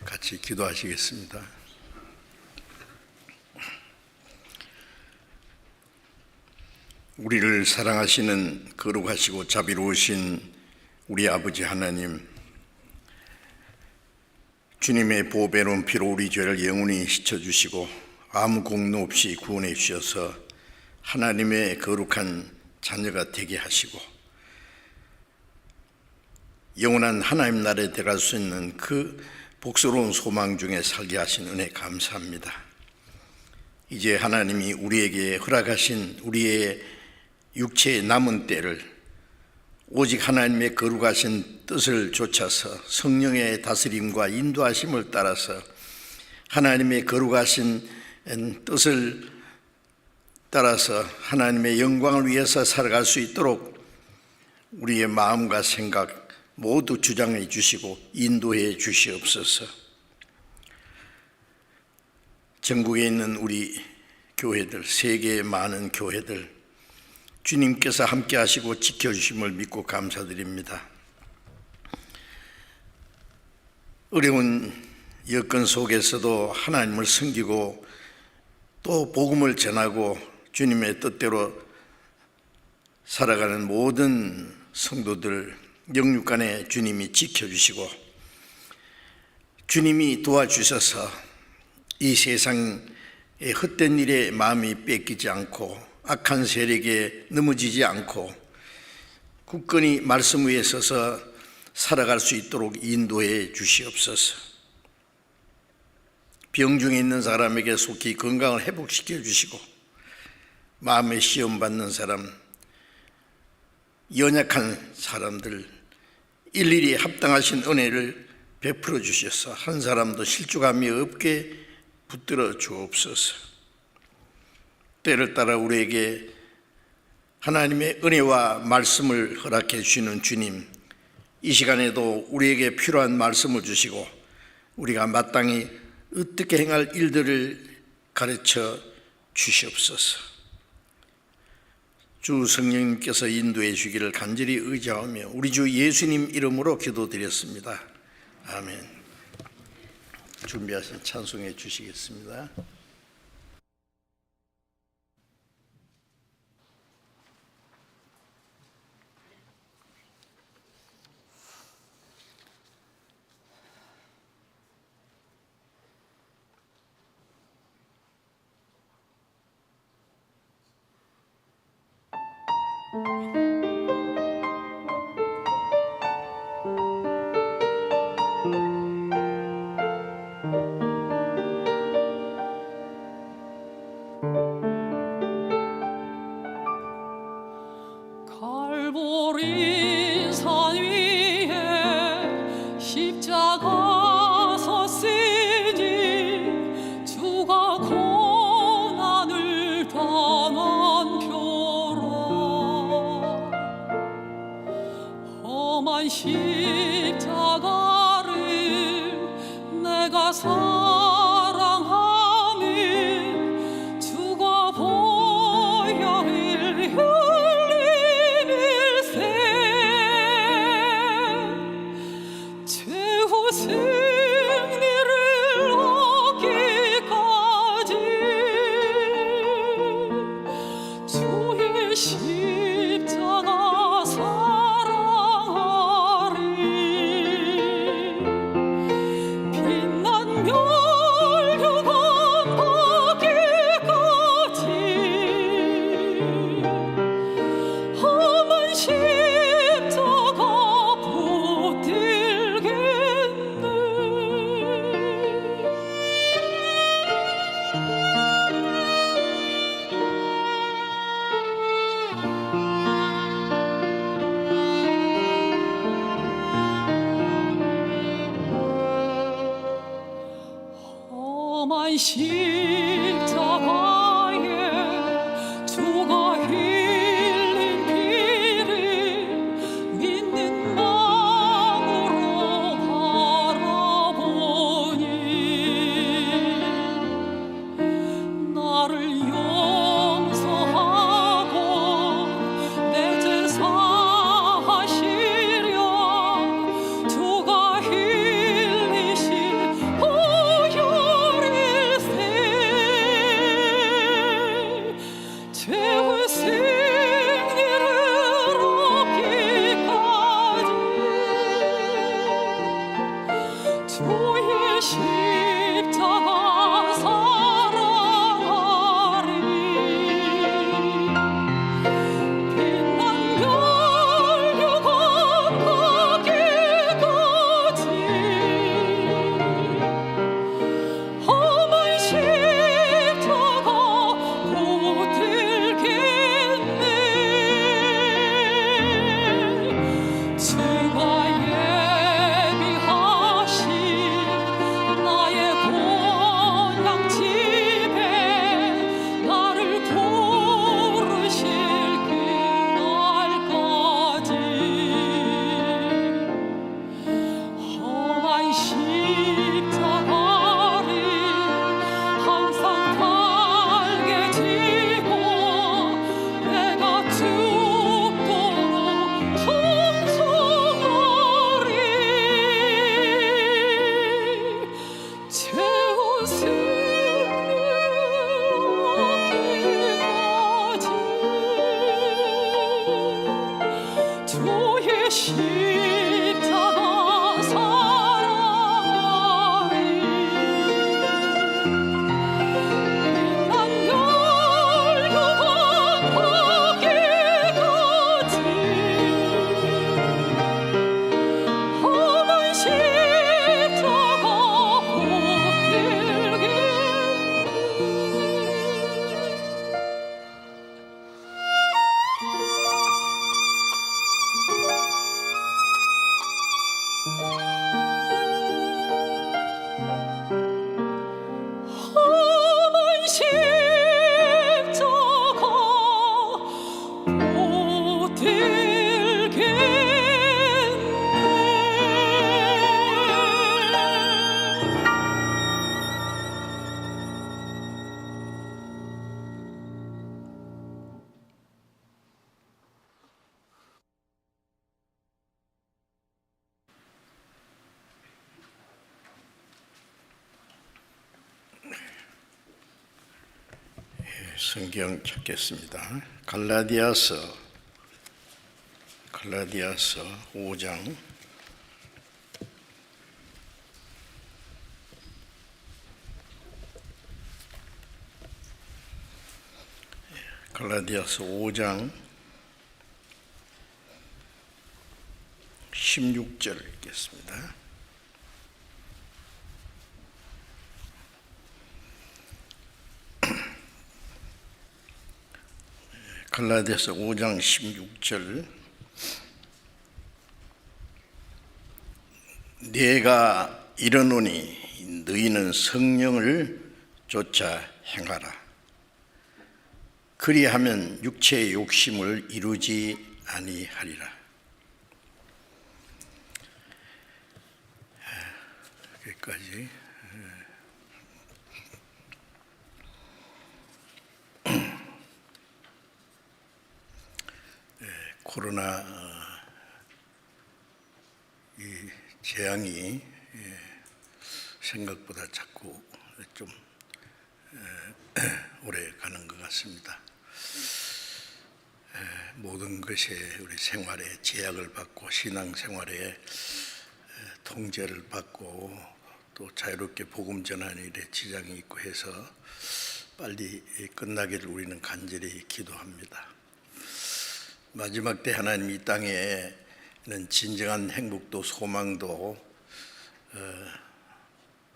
같이 기도하시겠습니다. 우리를 사랑하시는 거룩하시고 자비로우신 우리 아버지 하나님, 주님의 보배로운 피로 우리 죄를 영원히 씻어주시고 아무 공로 없이 구원해 주셔서 하나님의 거룩한 자녀가 되게 하시고 영원한 하나님 나라에 들어갈 수 있는 그 복스러운 소망 중에 살게 하신 은혜 감사합니다. 이제 하나님이 우리에게 허락하신 우리의 육체의 남은 때를 오직 하나님의 거룩하신 뜻을 좇아서 성령의 다스림과 인도하심을 따라서 하나님의 거룩하신 뜻을 따라서 하나님의 영광을 위해서 살아갈 수 있도록 우리의 마음과 생각 모두 주장해 주시고 인도해 주시옵소서. 전국에 있는 우리 교회들, 세계의 많은 교회들, 주님께서 함께 하시고 지켜주심을 믿고 감사드립니다. 어려운 여건 속에서도 하나님을 섬기고 또 복음을 전하고 주님의 뜻대로 살아가는 모든 성도들 영육간에 주님이 지켜주시고 주님이 도와주셔서 이 세상의 헛된 일에 마음이 뺏기지 않고 악한 세력에 넘어지지 않고 굳건히 말씀 위에 서서 살아갈 수 있도록 인도해 주시옵소서. 병중에 있는 사람에게 속히 건강을 회복시켜 주시고 마음에 시험 받는 사람, 연약한 사람들 일일이 합당하신 은혜를 베풀어 주셔서 한 사람도 실족함이 없게 붙들어 주옵소서. 때를 따라 우리에게 하나님의 은혜와 말씀을 허락해 주시는 주님, 이 시간에도 우리에게 필요한 말씀을 주시고 우리가 마땅히 어떻게 행할 일들을 가르쳐 주시옵소서. 주 성령님께서 인도해 주기를 간절히 의지하며 우리 주 예수님 이름으로 기도드렸습니다. 아멘. 준비하신 찬송해 주시겠습니다. 갈보리 산 위에 십자가 섰으니 주가 고난을 당한 표라. 험한 십자가를 내가 사랑하니 주가 보혈을 최후 승리를 얻기까지 주의 십자가 사랑하리. 빛난 멸류관 받기까지 험한 십자가 험한 십자가에 주가 흘린 피를 믿는 마음으로 바라보니 나를 용서하고 내 죄 사하시려 주가 흘리신 주의 십자가 사랑하리 빛난 열교가 바뀌까지 험한 십자가 붙들게 험한 십자가 못 들겠네. 성경 찾겠습니다. 갈라디아서 5장 16절 읽겠습니다. 갈라디아서 5장 16절 내가 이르노니 너희는 성령을 쫓아 행하라 그리하면 육체의 욕심을 이루지 아니하리라. 여기까지. 코로나 이 재앙이 생각보다 자꾸 좀 오래 가는 것 같습니다. 모든 것에 우리 생활에 제약을 받고 신앙생활에 통제를 받고 또 자유롭게 복음 전하는 일에 지장이 있고 해서 빨리 끝나기를 우리는 간절히 기도합니다. 마지막 때 하나님 이 땅에는 진정한 행복도 소망도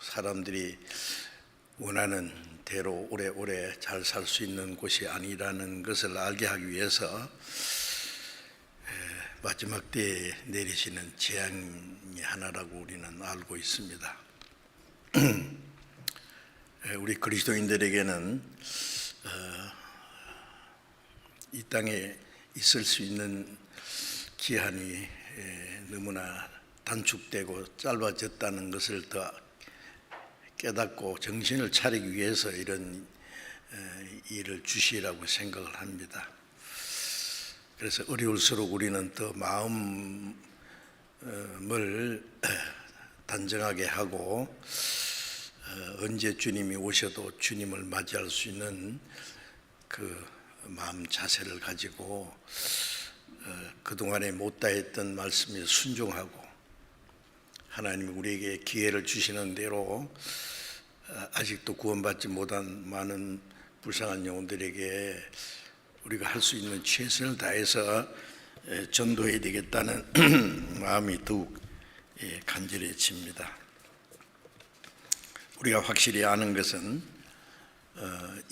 사람들이 원하는 대로 오래오래 잘 살 수 있는 곳이 아니라는 것을 알게 하기 위해서 마지막 때에 내리시는 재앙이 하나라고 우리는 알고 있습니다. 우리 그리스도인들에게는 이 땅에 있을 수 있는 기한이 너무나 단축되고 짧아졌다는 것을 더 깨닫고 정신을 차리기 위해서 이런 일을 주시라고 생각을 합니다. 그래서 어려울수록 우리는 더 마음을 단정하게 하고 언제 주님이 오셔도 주님을 맞이할 수 있는 그 마음 자세를 가지고 그동안에 못다했던 말씀에 순종하고 하나님이 우리에게 기회를 주시는 대로 아직도 구원받지 못한 많은 불쌍한 영혼들에게 우리가 할 수 있는 최선을 다해서 전도해야 되겠다는 마음이 더욱 간절해집니다. 우리가 확실히 아는 것은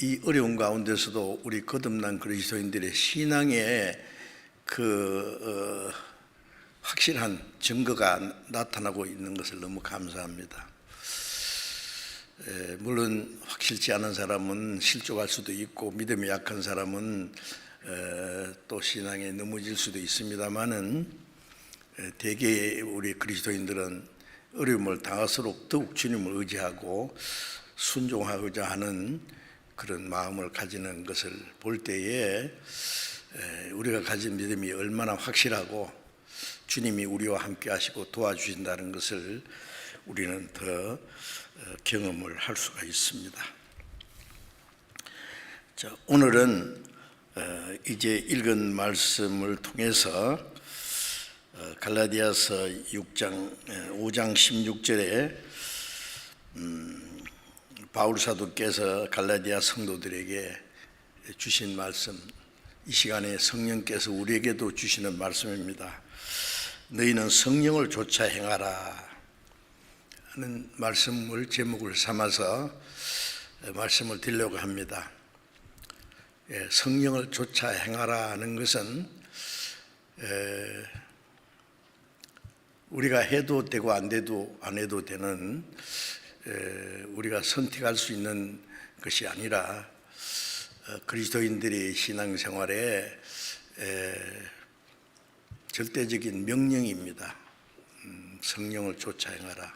이 어려운 가운데서도 우리 거듭난 그리스도인들의 신앙의 그 확실한 증거가 나타나고 있는 것을 너무 감사합니다. 물론 확실치 않은 사람은 실족할 수도 있고 믿음이 약한 사람은 또 신앙에 넘어질 수도 있습니다만은 대개 우리 그리스도인들은 어려움을 당할수록 더욱 주님을 의지하고 순종하고자 하는 그런 마음을 가지는 것을 볼 때에 우리가 가진 믿음이 얼마나 확실하고 주님이 우리와 함께 하시고 도와주신다는 것을 우리는 더 경험을 할 수가 있습니다. 자, 오늘은 이제 읽은 말씀을 통해서 갈라디아서 5장 16절에 바울 사도께서 갈라디아 성도들에게 주신 말씀, 이 시간에 성령께서 우리에게도 주시는 말씀입니다. 너희는 성령을 좇아 행하라 하는 말씀을 제목을 삼아서 말씀을 드리려고 합니다. 성령을 좇아 행하라 하는 것은 우리가 해도 되고 안 해도 되는 우리가 선택할 수 있는 것이 아니라 그리스도인들의 신앙생활에 절대적인 명령입니다. 성령을 좇아 행하라.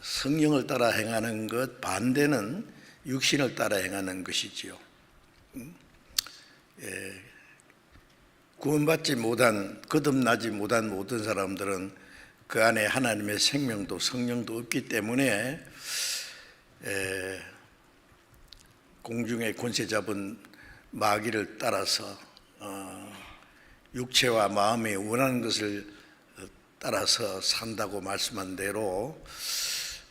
성령을 따라 행하는 것 반대는 육신을 따라 행하는 것이지요. 구원받지 못한, 거듭나지 못한 모든 사람들은 그 안에 하나님의 생명도 성령도 없기 때문에 공중의 권세 잡은 마귀를 따라서 육체와 마음이 원하는 것을 따라서 산다고 말씀한 대로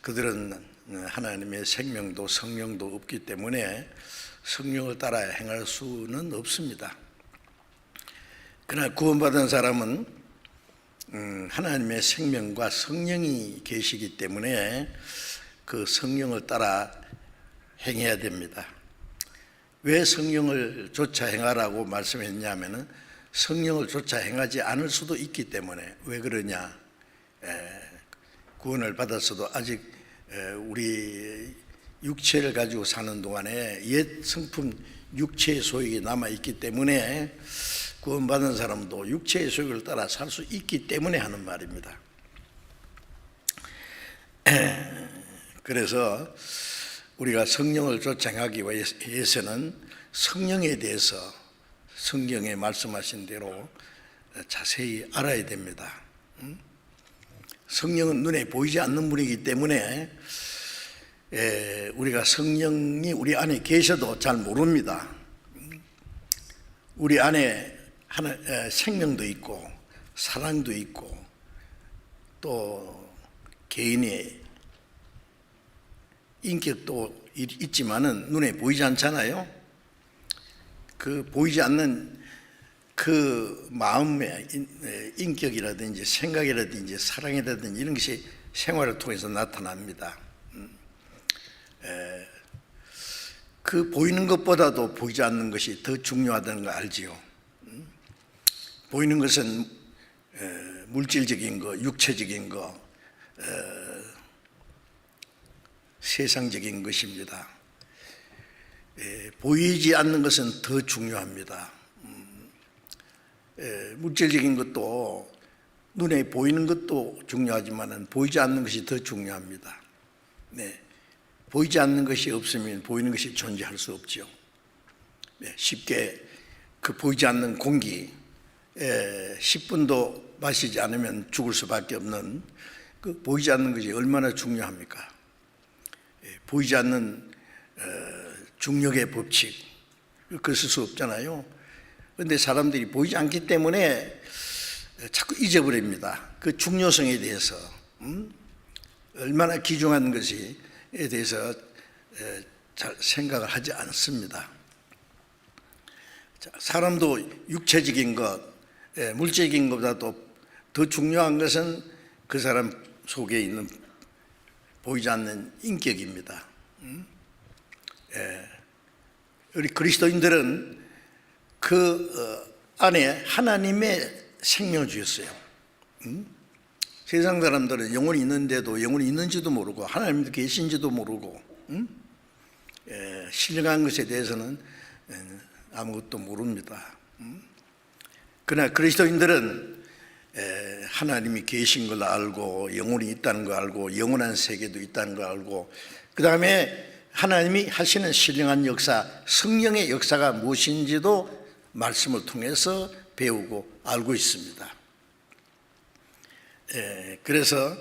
그들은 하나님의 생명도 성령도 없기 때문에 성령을 따라 행할 수는 없습니다. 그러나 구원받은 사람은 하나님의 생명과 성령이 계시기 때문에 그 성령을 따라 행해야 됩니다. 왜 성령을 좇아 행하라고 말씀했냐면은 성령을 좇아 행하지 않을 수도 있기 때문에. 왜 그러냐? 구원을 받았어도 아직 우리 육체를 가지고 사는 동안에 옛 성품 육체의 소욕이 남아있기 때문에 구원받은 사람도 육체의 소욕을 따라 살 수 있기 때문에 하는 말입니다. 그래서 우리가 성령을 좇아 행하기 위해서는 성령에 대해서 성경에 말씀하신 대로 자세히 알아야 됩니다. 성령은 눈에 보이지 않는 분이기 때문에 우리가 성령이 우리 안에 계셔도 잘 모릅니다. 우리 안에 생명도 있고 사랑도 있고 또 개인의 인격도 있지만은 눈에 보이지 않잖아요. 그 보이지 않는 그 마음의 인격이라든지 생각이라든지 사랑이라든지 이런 것이 생활을 통해서 나타납니다. 그 보이는 것보다도 보이지 않는 것이 더 중요하다는 거 알지요. 보이는 것은 물질적인 거, 육체적인 거, 세상적인 것입니다. 보이지 않는 것은 더 중요합니다. 물질적인 것도 눈에 보이는 것도 중요하지만 보이지 않는 것이 더 중요합니다. 보이지 않는 것이 없으면 보이는 것이 존재할 수 없죠. 쉽게 그 보이지 않는 공기 10분도 마시지 않으면 죽을 수밖에 없는 그 보이지 않는 것이 얼마나 중요합니까? 보이지 않는 중력의 법칙, 그럴 수 없잖아요. 그런데 사람들이 보이지 않기 때문에 자꾸 잊어버립니다. 그 중요성에 대해서 얼마나 귀중한 것에 대해서 잘 생각을 하지 않습니다. 사람도 육체적인 것, 물질적인 것보다도 더 중요한 것은 그 사람 속에 있는 보이지 않는 인격입니다. 우리 그리스도인들은 그 안에 하나님의 생명을 주셨어요. 세상 사람들은 영혼이 있는데도 영혼이 있는지도 모르고 하나님도 계신지도 모르고 신령한 것에 대해서는 아무것도 모릅니다. 그러나 그리스도인들은 하나님이 계신 걸 알고 영혼이 있다는 걸 알고 영원한 세계도 있다는 걸 알고 그 다음에 하나님이 하시는 신령한 역사, 성령의 역사가 무엇인지도 말씀을 통해서 배우고 알고 있습니다. 그래서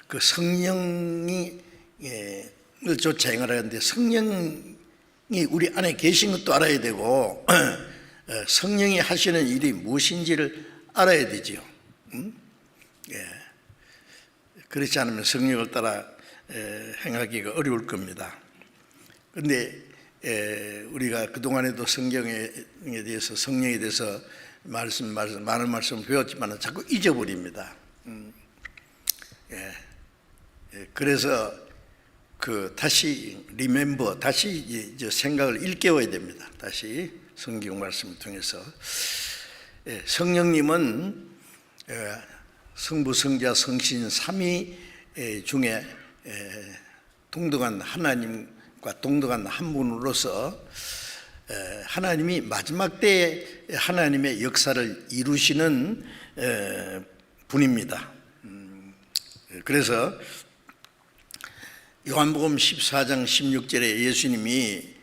그 성령이 쫓아 행하라 하는데 성령이 우리 안에 계신 것도 알아야 되고 성령이 하시는 일이 무엇인지를 알아야 되지요. 그렇지 않으면 성령을 따라 행하기가 어려울 겁니다. 그런데 우리가 그동안에도 성경에 대해서 성령에 대해서 많은 말씀을 배웠지만 자꾸 잊어버립니다. 그래서 다시 리멤버, 다시 생각을 일깨워야 됩니다. 다시 성경 말씀을 통해서 성령님은 성부, 성자, 성신 삼위 중에 동등한 하나님과 동등한 한 분으로서 하나님이 마지막 때에 하나님의 역사를 이루시는 분입니다. 그래서 요한복음 14장 16절에 예수님이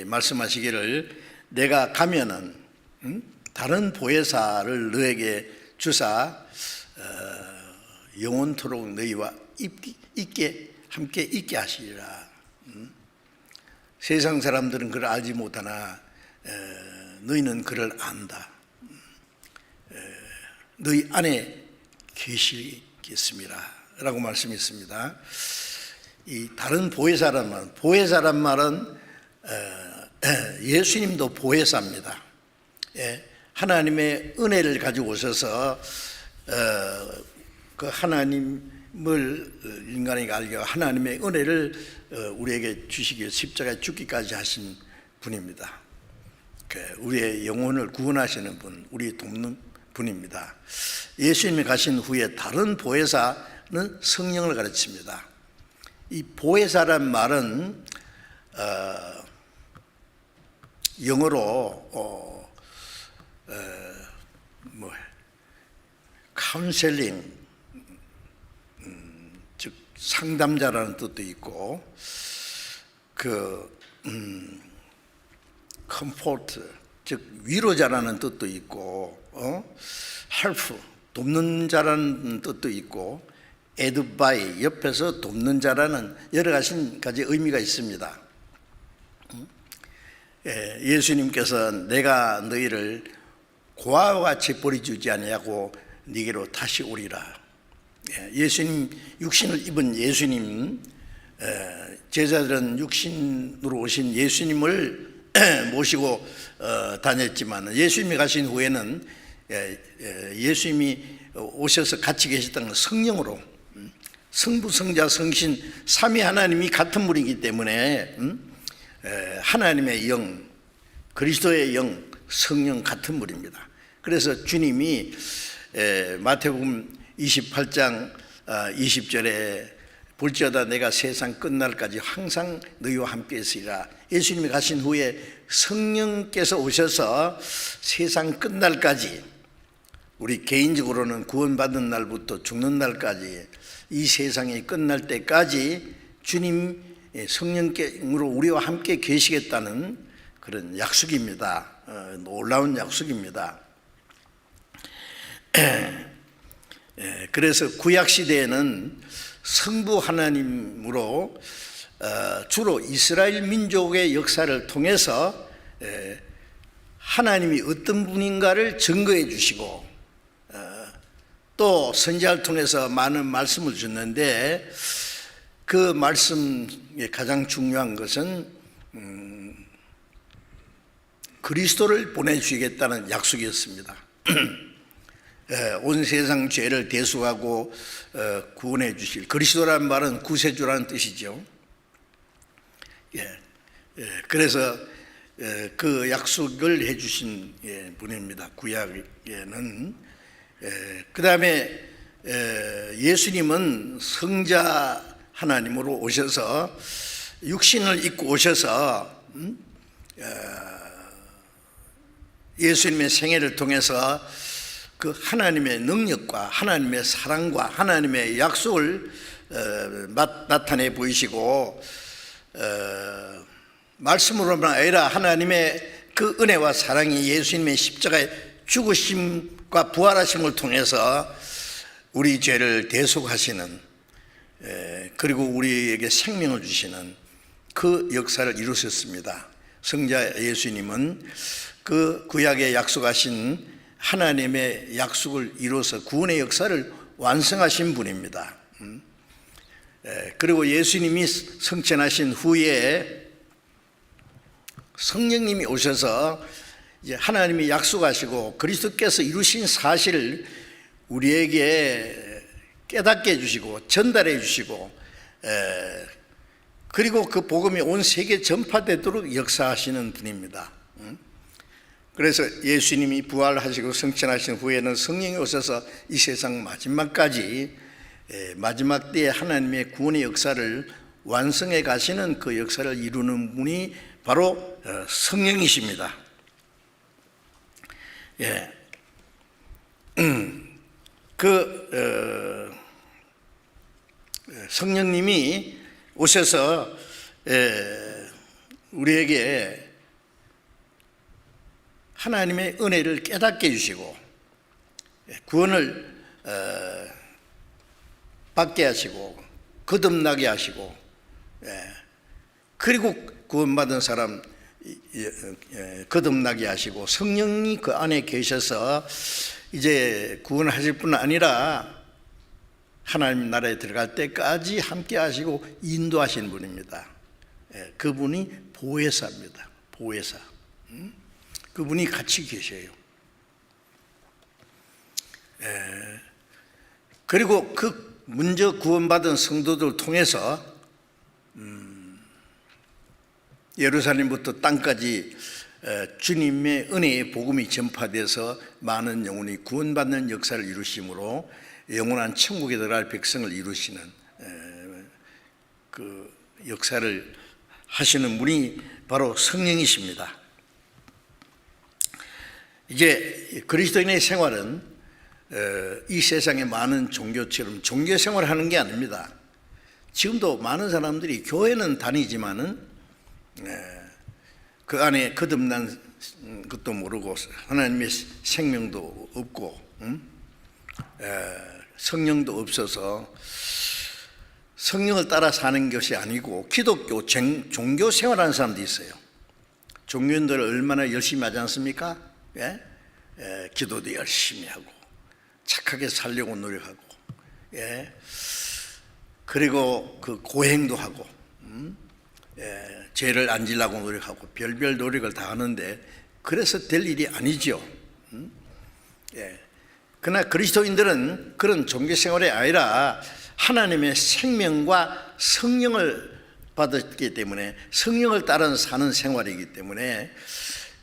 말씀하시기를 내가 가면은 다른 보혜사를 너에게 주사 영원토록 너희와 함께 있게 하시리라. 세상 사람들은 그를 알지 못하나 너희는 그를 안다. 너희 안에 계시겠습니다 라고 말씀했습니다. 이 다른 보혜사란 말은 예수님도 보혜사입니다. 하나님의 은혜를 가지고 오셔서 그 하나님을 인간에게 알게 하나님의 은혜를 우리에게 주시기 위해 십자가에 죽기까지 하신 분입니다. 우리의 영혼을 구원하시는 분, 우리 돕는 분입니다. 예수님이 가신 후에 다른 보혜사는 성령을 가르칩니다. 이 보혜사란 말은 영어로 카운셀링, 즉 상담자라는 뜻도 있고, 컴포트, 즉 위로자라는 뜻도 있고, 헬프, 돕는 자라는 뜻도 있고, 에드바이, 옆에서 돕는 자라는 여러 가지 의미가 있습니다. 예수님께서 내가 너희를 고아와 같이 버려주지 아니하고 네게로 다시 오리라. 예수님, 육신을 입은 예수님, 제자들은 육신으로 오신 예수님을 모시고 다녔지만 예수님이 가신 후에는 예수님이 오셔서 같이 계셨던 성령으로, 성부, 성자, 성신 삼위 하나님이 같은 분이기 때문에 하나님의 영, 그리스도의 영, 성령 같은 분입니다. 그래서 주님이 마태복음 28장 20절에 볼지어다 내가 세상 끝날까지 항상 너희와 함께 있으리라. 예수님이 가신 후에 성령께서 오셔서 세상 끝날까지, 우리 개인적으로는 구원받는 날부터 죽는 날까지, 이 세상이 끝날 때까지 주님 성령으로 우리와 함께 계시겠다는 그런 약속입니다. 놀라운 약속입니다. 그래서 구약시대에는 성부 하나님으로 주로 이스라엘 민족의 역사를 통해서 하나님이 어떤 분인가를 증거해 주시고, 또 선지자를 통해서 많은 말씀을 줬는데, 그 말씀의 가장 중요한 것은 그리스도를 보내주시겠다는 약속이었습니다. 온 세상 죄를 대속하고 구원해 주실, 그리스도라는 말은 구세주라는 뜻이죠. 그래서 그 약속을 해 주신 분입니다. 구약에는. 그 다음에 예수님은 성자 하나님으로 오셔서 육신을 입고 오셔서 예수님의 생애를 통해서 그 하나님의 능력과 하나님의 사랑과 하나님의 약속을 나타내 보이시고, 말씀으로만 아니라 하나님의 그 은혜와 사랑이 예수님의 십자가의 죽으심과 부활하심을 통해서 우리 죄를 대속하시는, 그리고 우리에게 생명을 주시는 그 역사를 이루셨습니다. 성자 예수님은 그 구약에 약속하신 하나님의 약속을 이루어서 구원의 역사를 완성하신 분입니다. 그리고 예수님이 성천하신 후에 성령님이 오셔서 이제 하나님이 약속하시고 그리스도께서 이루신 사실을 우리에게 깨닫게 해주시고 전달해 주시고 그리고 그 복음이 온 세계에 전파되도록 역사하시는 분입니다. 그래서 예수님이 부활하시고 성천하신 후에는 성령이 오셔서 이 세상 마지막까지 마지막 때에 하나님의 구원의 역사를 완성해 가시는 그 역사를 이루는 분이 바로 성령이십니다. 성령님이 오셔서 우리에게 하나님의 은혜를 깨닫게 해주시고 구원을 받게 하시고 거듭나게 하시고 그리고 구원받은 사람 거듭나게 하시고 성령이 그 안에 계셔서 이제 구원하실 뿐 아니라 하나님 나라에 들어갈 때까지 함께 하시고 인도하시는 분입니다. 그분이 보혜사입니다. 보혜사. 그분이 같이 계셔요. 그리고 그 먼저 구원받은 성도들을 통해서 예루살렘부터 땅까지 주님의 은혜의 복음이 전파돼서 많은 영혼이 구원받는 역사를 이루심으로 영원한 천국에 들어갈 백성을 이루시는 그 역사를 하시는 분이 바로 성령이십니다. 이제 그리스도인의 생활은 이 세상의 많은 종교처럼 종교 생활을 하는 게 아닙니다. 지금도 많은 사람들이 교회는 다니지만은 그 안에 거듭난 것도 모르고 하나님의 생명도 없고 성령도 없어서 성령을 따라 사는 것이 아니고 기독교 종교 생활하는 사람도 있어요. 종교인들 얼마나 열심히 하지 않습니까? 기도도 열심히 하고 착하게 살려고 노력하고 그리고 그 고행도 하고 죄를 안 지려고 노력하고 별별 노력을 다 하는데 그래서 될 일이 아니죠. 그러나 그리스도인들은 그런 종교생활이 아니라 하나님의 생명과 성령을 받았기 때문에 성령을 따라 사는 생활이기 때문에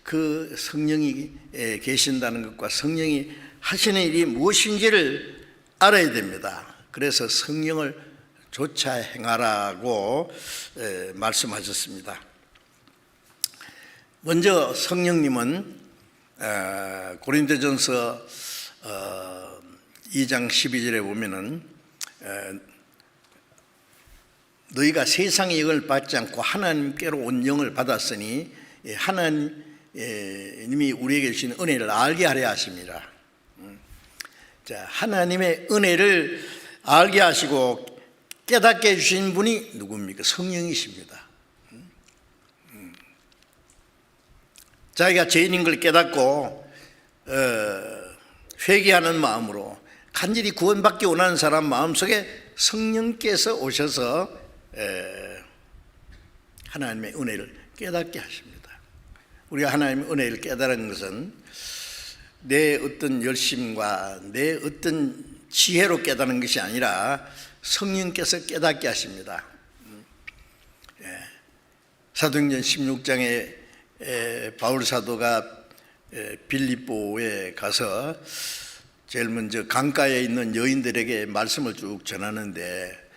그 성령이 계신다는 것과 성령이 하시는 일이 무엇인지를 알아야 됩니다. 그래서 성령을 조차 행하라고 말씀하셨습니다. 먼저 성령님은 고린도전서 2장 12절에 보면은 너희가 세상의 영을 받지 않고 하나님께로 온 영을 받았으니 하나님이 우리에게 주신 은혜를 알게 하려 하십니다. 자, 하나님의 은혜를 알게 하시고 깨닫게 해주신 분이 누굽니까? 성령이십니다. 자기가 죄인인 걸 깨닫고 회개하는 마음으로 간절히 구원받기 원하는 사람 마음속에 성령께서 오셔서 하나님의 은혜를 깨닫게 하십니다. 우리가 하나님의 은혜를 깨달은 것은 내 어떤 열심과 내 어떤 지혜로 깨닫는 것이 아니라 성령께서 깨닫게 하십니다. 사도행전 16장에 바울 사도가 빌립보에 가서 제일 먼저 강가에 있는 여인들에게 말씀을 쭉 전하는데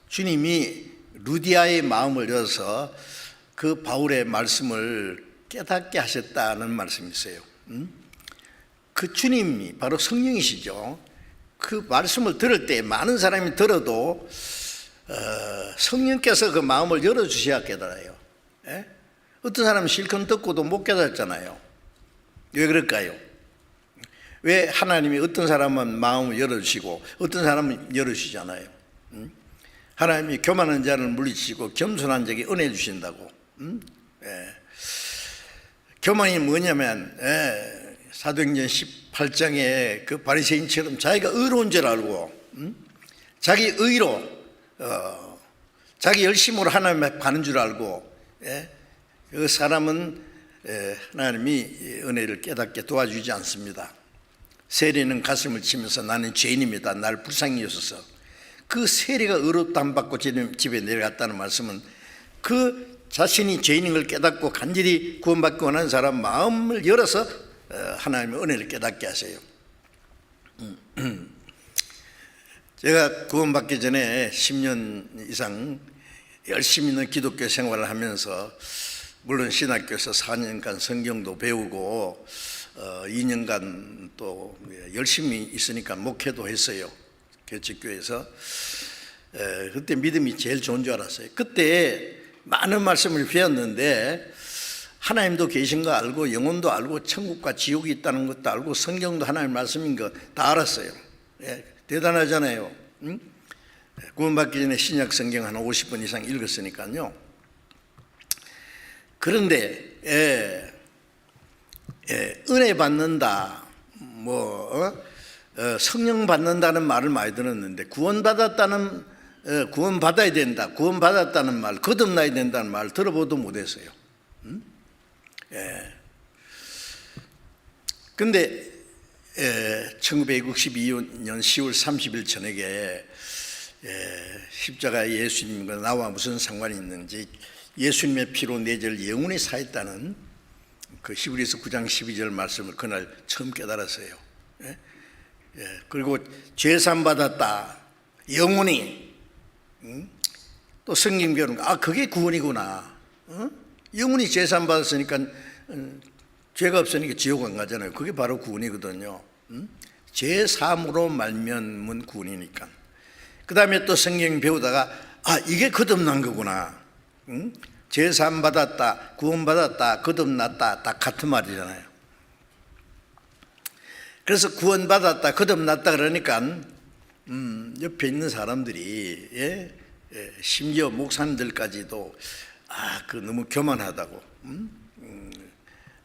주님이 루디아의 마음을 열어서 그 바울의 말씀을 깨닫게 하셨다는 말씀이 있어요. 그 주님이 바로 성령이시죠. 그 말씀을 들을 때 많은 사람이 들어도 성령께서 그 마음을 열어주셔야 깨달아요. 어떤 사람은 실컷 듣고도 못 깨닫잖아요. 왜 그럴까요? 왜 하나님이 어떤 사람은 마음을 열어주시고 어떤 사람은 열어주시잖아요. 하나님이 교만한 자를 물리치고 겸손한 자에게 은혜 주신다고. 교만이 뭐냐면 사도행전 18장에 그 바리새인처럼 자기가 의로운 줄 알고 자기 의로 자기 열심으로 하나님 앞에 가는 줄 알고 그 사람은 하나님이 은혜를 깨닫게 도와주지 않습니다. 세리는 가슴을 치면서 나는 죄인입니다. 날 불쌍히 여소서. 그 세리가 의롭다 안 받고 집에 내려갔다는 말씀은 그 자신이 죄인인 걸 깨닫고 간절히 구원받기 원하는 사람 마음을 열어서 하나님의 은혜를 깨닫게 하세요. 제가 구원받기 전에 10년 이상 열심히 있는 기독교 생활을 하면서 물론 신학교에서 4년간 성경도 배우고 2년간 또 열심히 있으니까 목회도 했어요. 교칙교회에서. 그때 믿음이 제일 좋은 줄 알았어요. 그때 많은 말씀을 배웠는데 하나님도 계신 거 알고 영혼도 알고 천국과 지옥이 있다는 것도 알고 성경도 하나님의 말씀인 거 다 알았어요. 대단하잖아요. 응? 구원받기 전에 신약 성경 한 50번 이상 읽었으니까요. 그런데 은혜 받는다, 성령 받는다는 말을 많이 들었는데 구원받아야 된다, 구원받았다는 말, 거듭나야 된다는 말 들어보도 못했어요. 근데 1962년 10월 30일 저녁에 십자가에 예수님과 나와 무슨 상관이 있는지 예수님의 피로 내 죄를 영원히 사했다는 그 히브리서 9장 12절 말씀을 그날 처음 깨달았어요. 그리고 죄산 받았다 영원히. 또 성경 배우는 그게 구원이구나. 영원히 죄산 받았으니까 죄가 없으니까 지옥 안 가잖아요. 그게 바로 구원이거든요. 죄 사함으로 말미암은 구원이니까. 그 다음에 또 성경 배우다가 이게 거듭난 거구나. 죄 사함 받았다, 구원 받았다, 거듭났다, 다 같은 말이잖아요. 그래서 구원 받았다, 거듭났다 그러니까 옆에 있는 사람들이 심지어 목사님들까지도 그 너무 교만하다고.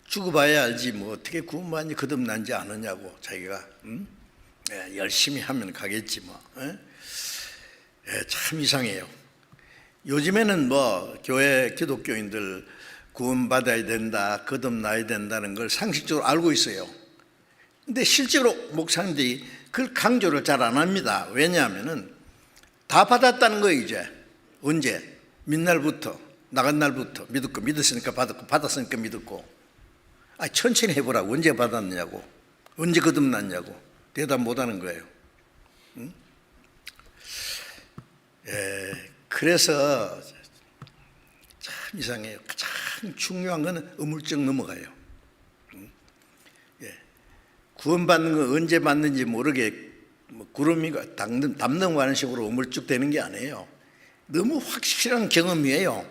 죽어봐야 알지 어떻게 구원받는지 거듭난지 아느냐고 자기가 열심히 하면 가겠지 참 이상해요. 요즘에는 교회 기독교인들 구원받아야 된다, 거듭나야 된다는 걸 상식적으로 알고 있어요. 근데 실제로 목사님들이 그걸 강조를 잘 안 합니다. 왜냐하면은 다 받았다는 거예요. 이제 언제? mid날부터 나간 날부터 믿었으니까 받았고 받았으니까 믿었고. 천천히 해보라고. 언제 받았느냐고, 언제 거듭났냐고 대답 못하는 거예요. 그래서 참 이상해요. 가장 중요한 건 우물쩍 넘어가요. 구원받는 건 언제 받는지 모르게 구름이 담 넘어가는 식으로 우물쩍 되는 게 아니에요. 너무 확실한 경험이에요.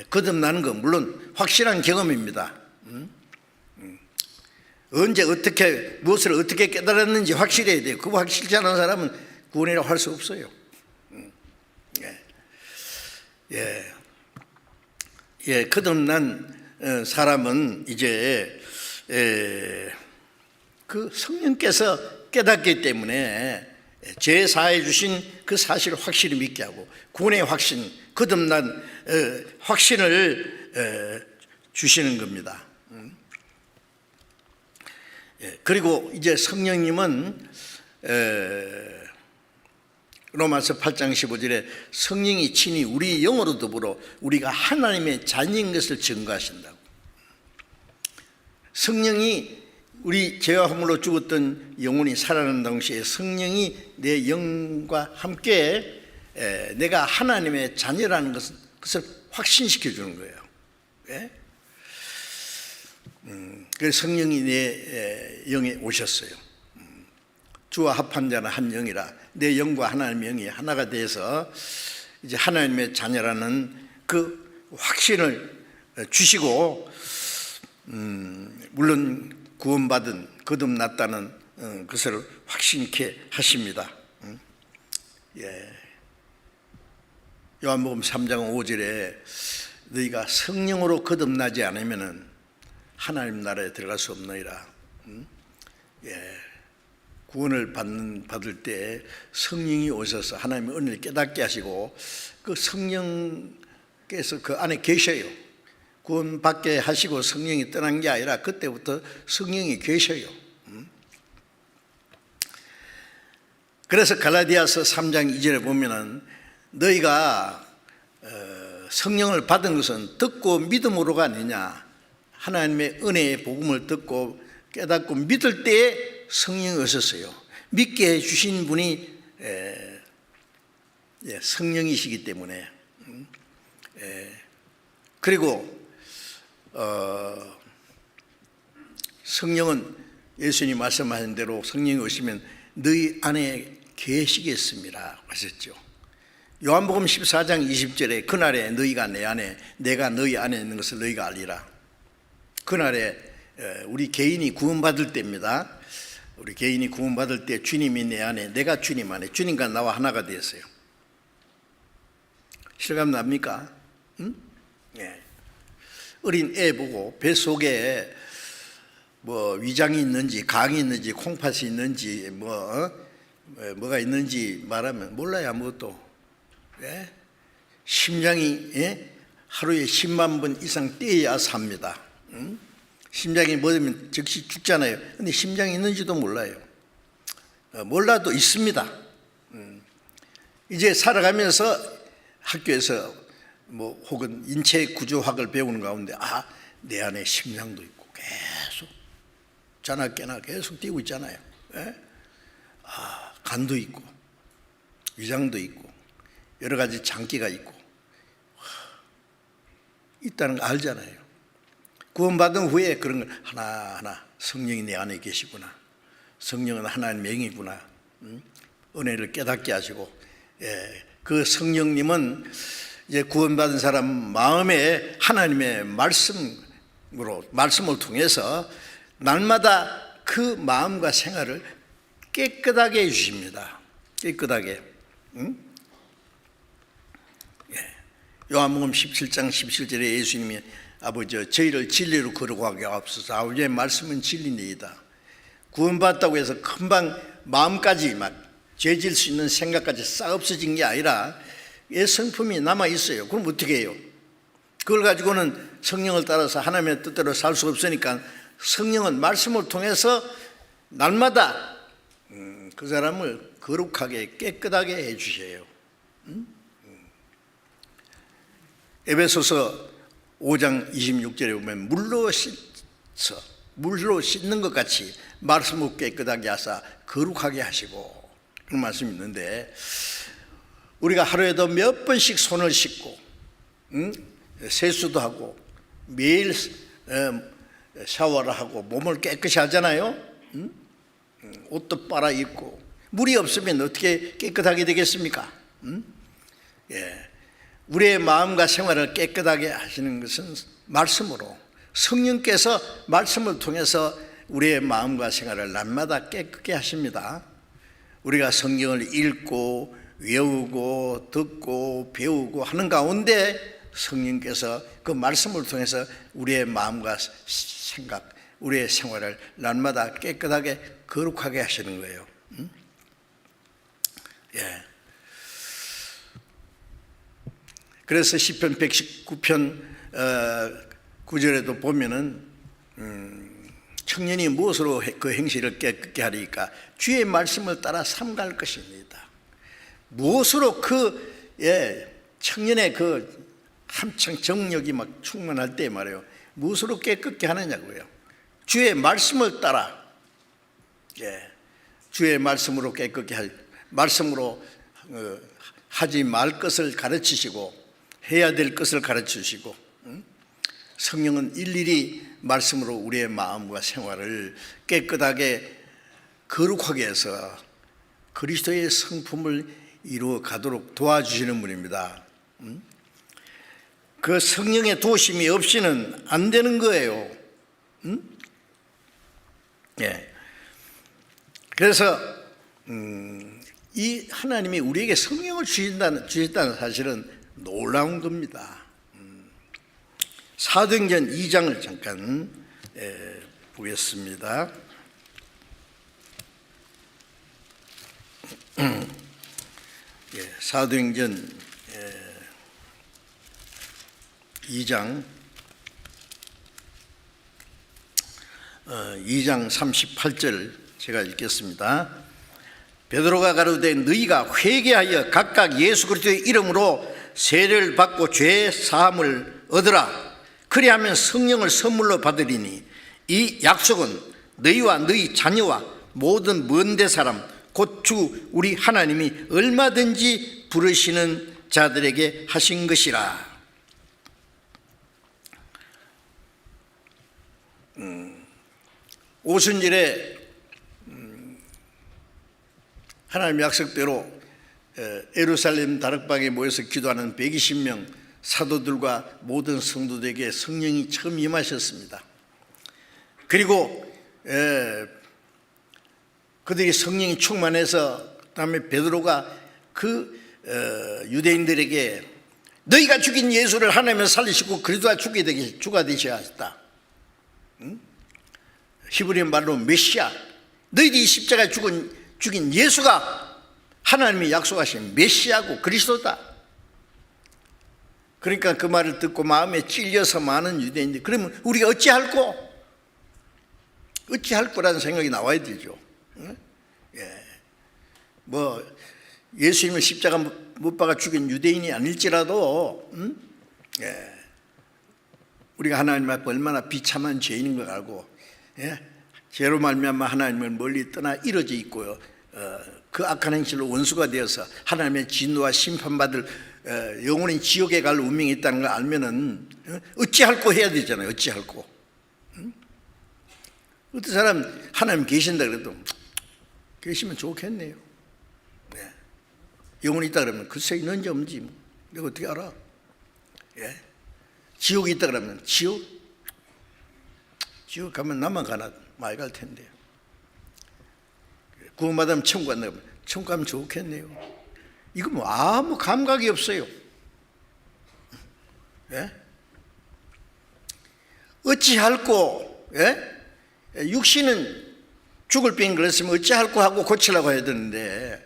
거듭나는 건 물론 확실한 경험입니다. 언제 어떻게 무엇을 어떻게 깨달았는지 확실해야 돼요. 그거 확실치 않은 사람은 구원이라고 할 수 없어요. 거듭난 사람은 이제 그 성령께서 깨닫기 때문에 죄 사해 주신 그 사실을 확실히 믿게 하고 구원의 확신, 거듭난 확신을 주시는 겁니다. 그리고 이제 성령님은 로마서 8장 15절에 성령이 친히 우리 영으로 더불어 우리가 하나님의 자녀인 것을 증거하신다고. 성령이 우리 죄와 허물로 죽었던 영혼이 살아나는 동시에 성령이 내 영과 함께 내가 하나님의 자녀라는 것을 확신시켜 주는 거예요. 그래서 성령이 내 영에 오셨어요. 주와 합한 자는 한 영이라. 내 영과 하나님의 영이 하나가 돼서 이제 하나님의 자녀라는 그 확신을 주시고, 물론 구원받은 거듭났다는 것을 확신케 하십니다. 요한복음 3장 5절에 너희가 성령으로 거듭나지 않으면은 하나님 나라에 들어갈 수 없느니라. 구원을 받을 때 성령이 오셔서 하나님의 은혜를 깨닫게 하시고 그 성령께서 그 안에 계셔요. 구원받게 하시고 성령이 떠난 게 아니라 그때부터 성령이 계셔요. 그래서 갈라디아서 3장 2절에 보면은 너희가 성령을 받은 것은 듣고 믿음으로가 아니냐. 하나님의 은혜의 복음을 듣고 깨닫고 믿을 때에 성령이 오셨어요. 믿게 해주신 분이 성령이시기 때문에. 그리고 성령은 예수님이 말씀하신 대로 성령이 오시면 너희 안에 계시겠습니다 하셨죠. 요한복음 14장 20절에 그날에 너희가 내 안에 내가 너희 안에 있는 것을 너희가 알리라. 그날에 우리 개인이 구원받을 때입니다. 우리 개인이 구원받을 때 주님이 내 안에 내가 주님 안에 주님과 나와 하나가 되었어요. 실감 납니까? 응? 어린 애 보고 뱃속에 뭐 위장이 있는지 강이 있는지 콩팥이 있는지 뭐가 있는지 말하면 몰라요. 아무것도. 심장이 하루에 10만 번 이상 뛰어야 삽니다. 심장이 멎으면 즉시 죽잖아요. 근데 심장이 있는지도 몰라요. 몰라도 있습니다. 이제 살아가면서 학교에서 뭐 혹은 인체 구조학을 배우는 가운데 내 안에 심장도 있고 계속 자나 깨나 계속 뛰고 있잖아요. 간도 있고 위장도 있고 여러 가지 장기가 있고 있다는 거 알잖아요. 구원받은 후에 그런 걸 하나하나 성령이 내 안에 계시구나. 성령은 하나님의 영이구나. 은혜를 깨닫게 하시고 그 성령님은 이제 구원받은 사람 마음에 하나님의 말씀을 통해서 날마다 그 마음과 생활을 깨끗하게 해주십니다. 깨끗하게. 요한복음 17장 17절에 예수님이 아버지 저희를 진리로 거룩하게 하옵소서. 아버지의 말씀은 진리니이다. 구원받았다고 해서 금방 마음까지 막 죄질 수 있는 생각까지 싹 없어진 게 아니라 성품이 남아 있어요. 그럼 어떻게 해요? 그걸 가지고는 성령을 따라서 하나님의 뜻대로 살 수 없으니까 성령은 말씀을 통해서 날마다 그 사람을 거룩하게 깨끗하게 해주셔요. 에베소서 5장 26절에 보면 물로 씻는 것 같이 말씀을 깨끗하게 하사 거룩하게 하시고 그런 말씀이 있는데 우리가 하루에도 몇 번씩 손을 씻고 세수도 하고 매일 샤워를 하고 몸을 깨끗이 하잖아요. 옷도 빨아 입고 물이 없으면 어떻게 깨끗하게 되겠습니까? 우리의 마음과 생활을 깨끗하게 하시는 것은 말씀으로 성령께서 말씀을 통해서 우리의 마음과 생활을 날마다 깨끗게 하십니다. 우리가 성경을 읽고 외우고 듣고 배우고 하는 가운데 성령께서 그 말씀을 통해서 우리의 마음과 생각, 우리의 생활을 날마다 깨끗하게 거룩하게 하시는 거예요. 그래서 시편 119편 9절에도 보면은 청년이 무엇으로 그 행실을 깨끗게 하리까? 주의 말씀을 따라 삼갈 것입니다. 무엇으로 청년의 그 한창 정력이 막 충만할 때 말이에요. 무엇으로 깨끗게 하느냐고요. 주의 말씀을 따라, 주의 말씀으로 깨끗게 말씀으로 하지 말 것을 가르치시고 해야 될 것을 가르치시고 성령은 일일이 말씀으로 우리의 마음과 생활을 깨끗하게 거룩하게 해서 그리스도의 성품을 이루어 가도록 도와주시는 분입니다. 그 성령의 도우심이 없이는 안 되는 거예요. 그래서 이 하나님이 우리에게 성령을 주셨다는 사실은 놀라운 겁니다. 사도행전 2장을 잠깐 보겠습니다. 사도행전 2장 38절 제가 읽겠습니다. 베드로가 가로되 너희가 회개하여 각각 예수 그리스도의 이름으로 세례를 받고 죄 사함을 얻으라. 그리하면 성령을 선물로 받으리니 이 약속은 너희와 너희 자녀와 모든 먼데 사람 곧 주 우리 하나님이 얼마든지 부르시는 자들에게 하신 것이라. 오순절에 하나님 약속대로 예루살렘 다락방에 모여서 기도하는 120명 사도들과 모든 성도들에게 성령이 처음 임하셨습니다. 그리고 그들이 성령이 충만해서 그다음에 베드로가 그 유대인들에게 너희가 죽인 예수를 하나님은 살리시고 그리스도가 주가 되셔야 했다. 히브리 말로 메시아, 너희들이 십자가에 죽인 예수가 하나님이 약속하신 메시아고 그리스도다. 그러니까 그 말을 듣고 마음에 찔려서 많은 유대인들이 그러면 우리가 어찌할 거라는 생각이 나와야 되죠. 뭐 예수님을 십자가 못 박아 죽인 유대인이 아닐지라도 우리가 하나님 앞에 얼마나 비참한 죄인인 걸 알고 죄로 말미암아 하나님을 멀리 떠나 이루어져 있고요. 그 악한 행실로 원수가 되어서 하나님의 진노와 심판받을 영원히 지옥에 갈 운명이 있다는 걸 알면은 어찌할꼬 해야 되잖아요. 어찌할꼬. 어떤 사람 하나님 계신다 그래도 계시면 좋겠네요. 영혼이 있다 그러면 글쎄 있는지 없는지 뭐. 내가 어떻게 알아? 지옥이 있다 그러면 지옥 가면 나만 가나 많이 갈 텐데. 구원받으면 천국 간다 그러면 천국 가면 좋겠네요. 이거 뭐 아무 감각이 없어요. 어찌할꼬 육신은 죽을 병 그랬으면 어찌할꼬 하고 고치려고 해야 되는데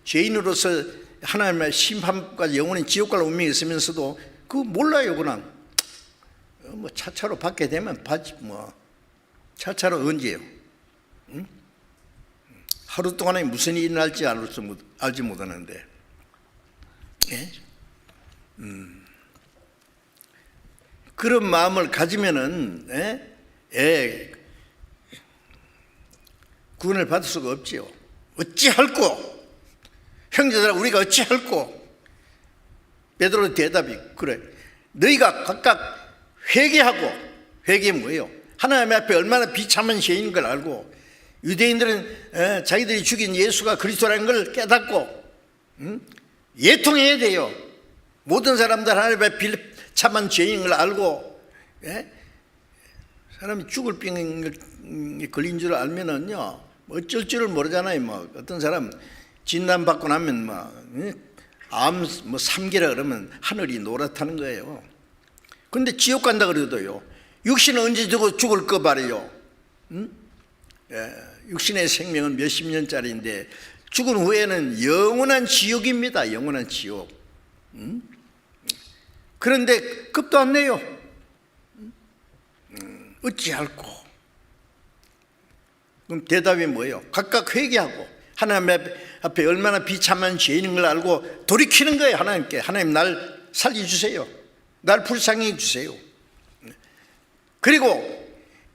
죄인으로서 하나님의 심판까지 영원히 지옥 갈 운명이 있으면서도 그거 몰라요. 그냥 뭐 차차로 받게 되면 받지 뭐. 차차로 언제요? 하루 동안에 무슨 일이 날지 알지 못하는데 그런 마음을 가지면은 구원을 받을 수가 없지요. 어찌할꼬? 형제들아 우리가 어찌할꼬? 베드로의 대답이 그래. 너희가 각각 회개하고, 회개 뭐예요? 하나님 앞에 얼마나 비참한 죄인인 걸 알고 유대인들은 자기들이 죽인 예수가 그리스도라는 걸 깨닫고 예통해야 돼요. 모든 사람들 하나님 앞에 비참한 죄인인 걸 알고 사람이 죽을 병에 걸린 줄 알면은요 어쩔 줄을 모르잖아요. 뭐 어떤 사람 진단받고 나면 암 3개라 그러면 하늘이 노랗다는 거예요. 근데 지옥 간다 그래도요 육신은 언제 죽을 거 말이에요. 육신의 생명은 몇십 년짜리인데 죽은 후에는 영원한 지옥입니다. 영원한 지옥. 그런데 겁도 안 내요. 어찌할꼬? 그럼 대답이 뭐예요? 각각 회개하고 하나님 앞에 얼마나 비참한 죄인인 걸 알고 돌이키는 거예요. 하나님께. 하나님 날 살려주세요. 날 불쌍히 해주세요. 그리고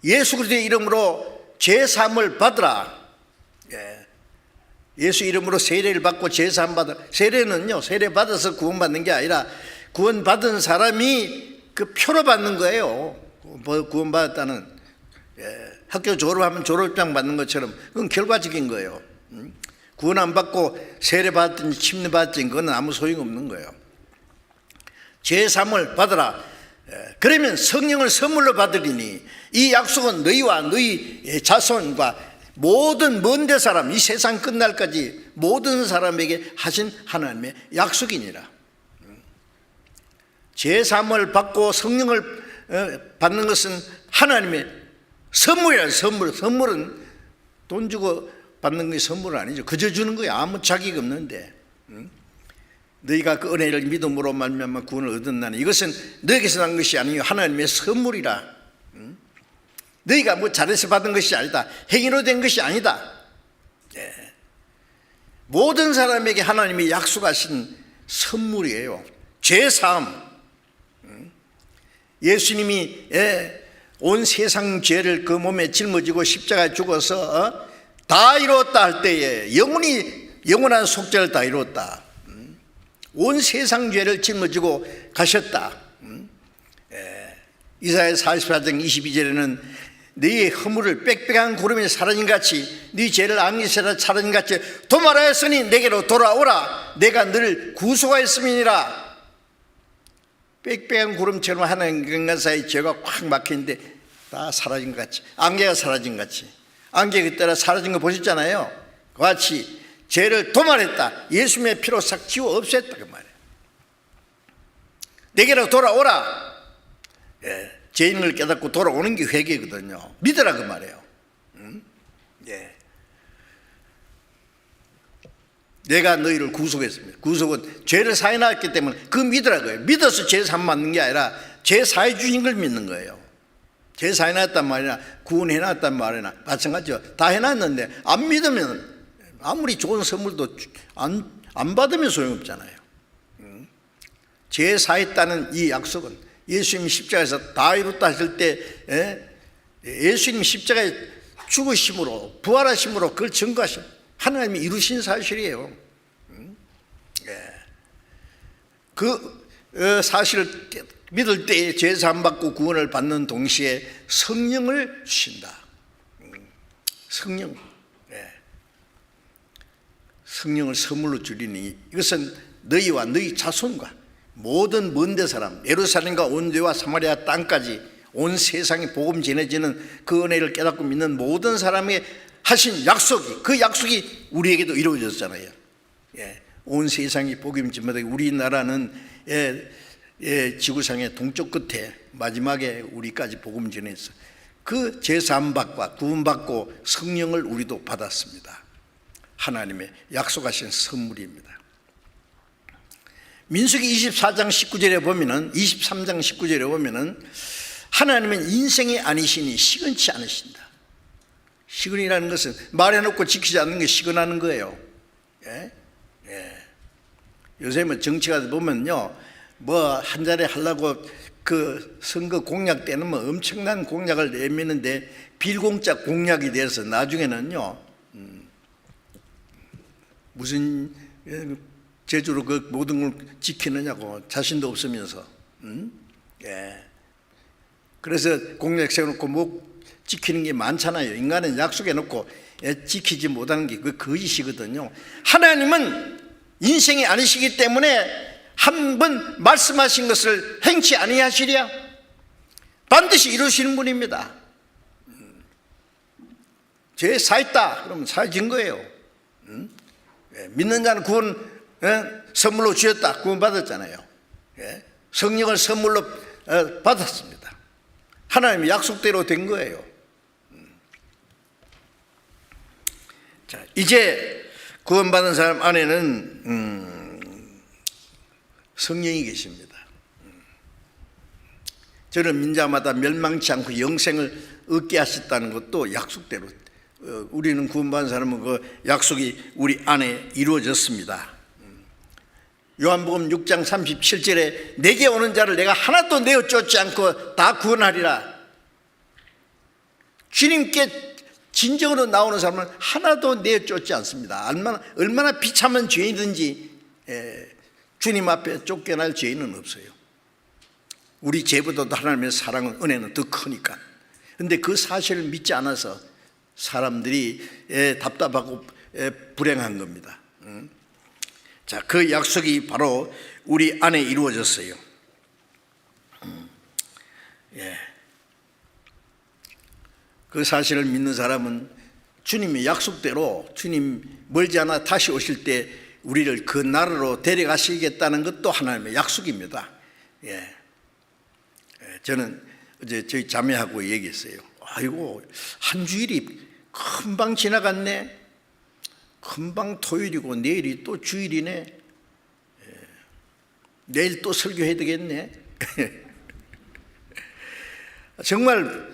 예수 그리스도의 이름으로 제사함을 받으라. 예수 이름으로 세례를 받고 제사함 받으라. 세례는요 세례 받아서 구원받는 게 아니라 구원받은 사람이 그 표로 받는 거예요. 구원받았다는 학교 졸업하면 졸업장 받는 것처럼 그건 결과적인 거예요. 구원 안 받고 세례 받았든지 침례 받았든지 그건 아무 소용없는 거예요. 제사함을 받으라. 그러면 성령을 선물로 받으리니 이 약속은 너희와 너희 자손과 모든 먼데 사람 이 세상 끝날까지 모든 사람에게 하신 하나님의 약속이니라. 제3을 받고 성령을 받는 것은 하나님의 선물이야. 선물은 돈 주고 받는 게 선물은 아니죠. 그저 주는 거야. 아무 자격 없는데. 너희가 그 은혜를 믿음으로 말미암아 구원을 얻었나니 이것은 너에게서 난 것이 아니요 하나님의 선물이라. 너희가 뭐 잘해서 받은 것이 아니다. 행위로 된 것이 아니다. 모든 사람에게 하나님이 약속하신 선물이에요. 죄사함. 예수님이 온 세상 죄를 그 몸에 짊어지고 십자가에 죽어서 다 이루었다 할 때에 영원한 속죄를 다 이루었다. 온 세상 죄를 짊어지고 가셨다. 이사야 44장 22절에는 너희의 허물을 빽빽한 구름이 사라진같이 네 죄를 안개새라 사라진같이 도말하였으니 내게로 돌아오라. 내가 너를 구속하였음이니라. 빽빽한 구름처럼 하나님과 사이 죄가 확 막히는데 다 사라진 것 같이, 안개가 사라진 것 같이, 안개 그때라 사라진 거 보셨잖아요. 그 같이 죄를 도말했다. 예수님의 피로 싹 지워 없앴다 그 말이에요. 내게로 돌아오라. 죄인을 깨닫고 돌아오는 게 회개거든요. 믿으라 그 말이에요. 내가 너희를 구속했습니다. 구속은 죄를 사해놨기 때문에 그 믿으라 그래요. 믿어서 죄 사함 받는 게 아니라 죄 사해 주신 걸 믿는 거예요. 죄 사해놨단 말이나 구원해놨단 말이나 마찬가지죠. 다 해놨는데 안 믿으면 아무리 좋은 선물도 안 받으면 소용없잖아요. 죄 사했다는 이 약속은 예수님이 십자가에서 다 이뤘다 하실 때 예수님이 십자가에 죽으심으로 부활하심으로 그걸 증거하신 하나님이 이루신 사실이에요. 그 사실을 믿을 때에 죄 사함 받고 구원을 받는 동시에 성령을 주신다. 성령을 선물로 주리니 이것은 너희와 너희 자손과 모든 먼데 사람 예루살렘과 온데와 사마리아 땅까지 온 세상에 복음 전해지는 그 은혜를 깨닫고 믿는 모든 사람에게 하신 약속이, 그 약속이 우리에게도 이루어졌잖아요. 온 세상이 복음 전하되 우리나라는 지구상의 동쪽 끝에 마지막에 우리까지 복음 전해서 그 제사함받고 구원받고 성령을 우리도 받았습니다. 하나님의 약속하신 선물입니다. 민수기 24장 19절에 보면은 23장 19절에 보면은 하나님은 인생이 아니시니 시근치 않으신다. 시근이라는 것은 말해놓고 지키지 않는 게 시근하는 거예요. 요새는 정치가 보면요, 뭐 한 자리 하려고 그 선거 공약 때는 뭐 엄청난 공약을 내미는데 빌공짜 공약이 돼서 나중에는요, 무슨 제주로 그 모든 걸 지키느냐고 자신도 없으면서, 그래서 공약 세워놓고 못 지키는 게 많잖아요. 인간은 약속해놓고 지키지 못하는 게 그 거짓이거든요. 하나님은 인생이 아니시기 때문에 한 번 말씀하신 것을 행치 아니하시랴 반드시 이루시는 분입니다. 죄 사했다 그러면 사해진 거예요. 믿는 자는 구원 선물로 주셨다. 구원 받았잖아요. 성령을 선물로 받았습니다. 하나님의 약속대로 된 거예요. 자, 이제 구원받은 사람 안에는 성령이 계십니다. 저는 민자마다 멸망치 않고 영생을 얻게 하셨다는 것도 약속대로, 우리는 구원받은 사람은 그 약속이 우리 안에 이루어졌습니다. 요한복음 6장 37절에 내게 오는 자를 내가 하나도 내어 쫓지 않고 다 구원하리라. 주님께 진정으로 나오는 사람은 하나도 내어 쫓지 않습니다. 얼마나 비참한 죄인든지 주님 앞에 쫓겨날 죄인은 없어요. 우리 죄보다도 하나님의 사랑은, 은혜는 더 크니까. 그런데 그 사실을 믿지 않아서 사람들이 답답하고 불행한 겁니다. 자, 그 약속이 바로 우리 안에 이루어졌어요. 그 사실을 믿는 사람은 주님의 약속대로 주님 멀지 않아 다시 오실 때 우리를 그 나라로 데려가시겠다는 것도 하나님의 약속입니다. 예. 저는 어제 저희 자매하고 얘기했어요. 아이고, 한 주일이 금방 지나갔네. 금방 토요일이고 내일이 또 주일이네. 내일 또 설교해야 되겠네. 정말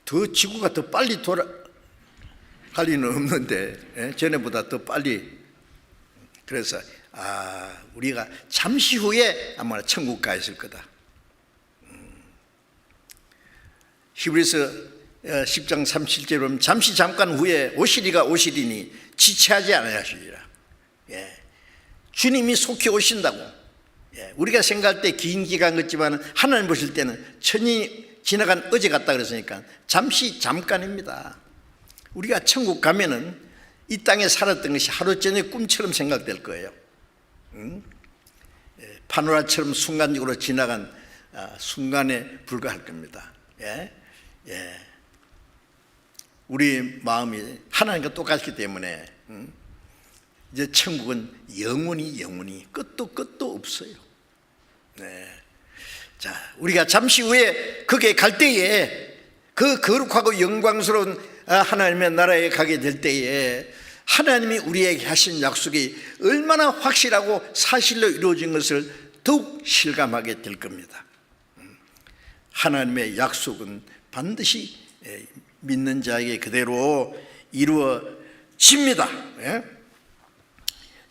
더 지구가 더 빨리 돌아갈 리는 없는데 전에보다 더 빨리. 그래서 우리가 잠시 후에 아마 천국 가 있을 거다. 히브리서 10장 37절에 보면 잠시 잠깐 후에 오시리가 오시리니 지체하지 않으시리라. 주님이 속히 오신다고. 우리가 생각할 때 긴 기간 같지만 하나님 보실 때는 천이 지나간 어제 같다 그랬으니까 잠시 잠깐입니다. 우리가 천국 가면은 이 땅에 살았던 것이 하루 전에 꿈처럼 생각될 거예요. 파노라처럼 순간적으로 지나간 순간에 불과할 겁니다. 우리 마음이 하나님과 똑같기 때문에 이제 천국은 영원히 끝도 없어요. 자, 우리가 잠시 후에 거기에 갈 때에 그 거룩하고 영광스러운 하나님의 나라에 가게 될 때에 하나님이 우리에게 하신 약속이 얼마나 확실하고 사실로 이루어진 것을 더욱 실감하게 될 겁니다. 하나님의 약속은 반드시 믿는 자에게 그대로 이루어집니다.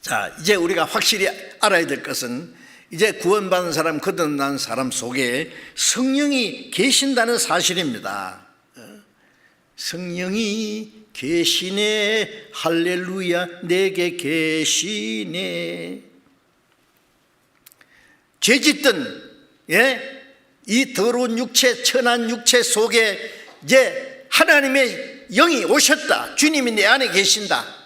자, 이제 우리가 확실히 알아야 될 것은 이제 구원받은 사람, 거듭난 사람 속에 성령이 계신다는 사실입니다. 성령이 계시네, 할렐루야, 내게 계시네. 죄짓던 이 더러운 육체, 천한 육체 속에 이제 하나님의 영이 오셨다. 주님이 내 안에 계신다.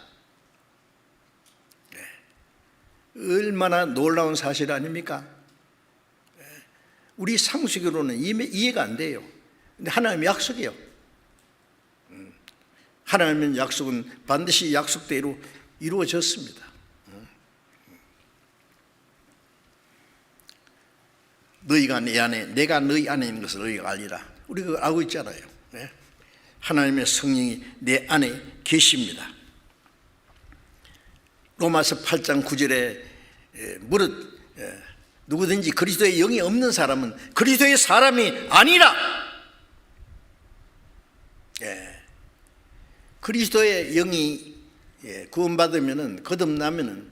얼마나 놀라운 사실 아닙니까? 우리 상식으로는 이해가 안 돼요. 근데 하나님의 약속이에요. 하나님의 약속은 반드시 약속대로 이루어졌습니다. 너희가 내 안에, 내가 너희 안에 있는 것을 너희가 알리라. 우리가 그걸 알고 있잖아요. 하나님의 성령이 내 안에 계십니다. 로마서 8장 9절에 무릇 누구든지 그리스도의 영이 없는 사람은 그리스도의 사람이 아니라. 그리스도의 영이 구원받으면은, 거듭나면은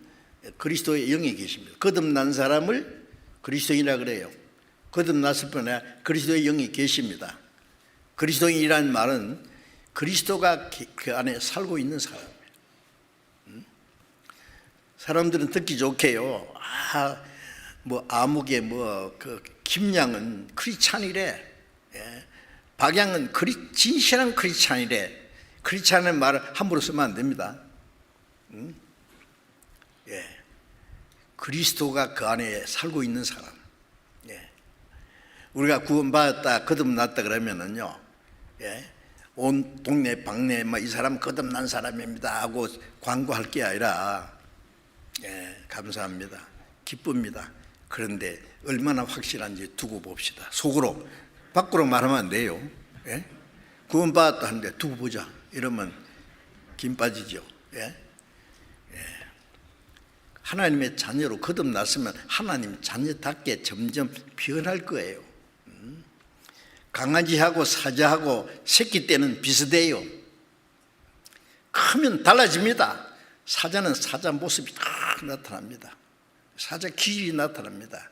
그리스도의 영이 계십니다. 거듭난 사람을 그리스도인이라 그래요. 거듭났을 뿐 아니라 그리스도의 영이 계십니다. 그리스도인이라는 말은 그리스도가 그 안에 살고 있는 사람이에요. 사람들은 듣기 좋게요. 아무개 그 김양은 크리스찬이래. 박양은 진실한 크리스찬이래. 크리스찬의 말을 함부로 쓰면 안 됩니다. 그리스도가 그 안에 살고 있는 사람. 우리가 구원받았다, 거듭났다 그러면은요, 온 동네 방네 이 사람 거듭난 사람입니다 하고 광고할 게 아니라, 감사합니다, 기쁩니다. 그런데 얼마나 확실한지 두고 봅시다. 속으로, 밖으로 말하면 안 돼요. 구원받았다 하는데 두고 보자 이러면 김 빠지죠. 하나님의 자녀로 거듭났으면 하나님 자녀답게 점점 변할 거예요. 강아지하고 사자하고 새끼 때는 비슷해요. 크면 달라집니다. 사자는 사자 모습이 다 나타납니다. 사자 기질이 나타납니다.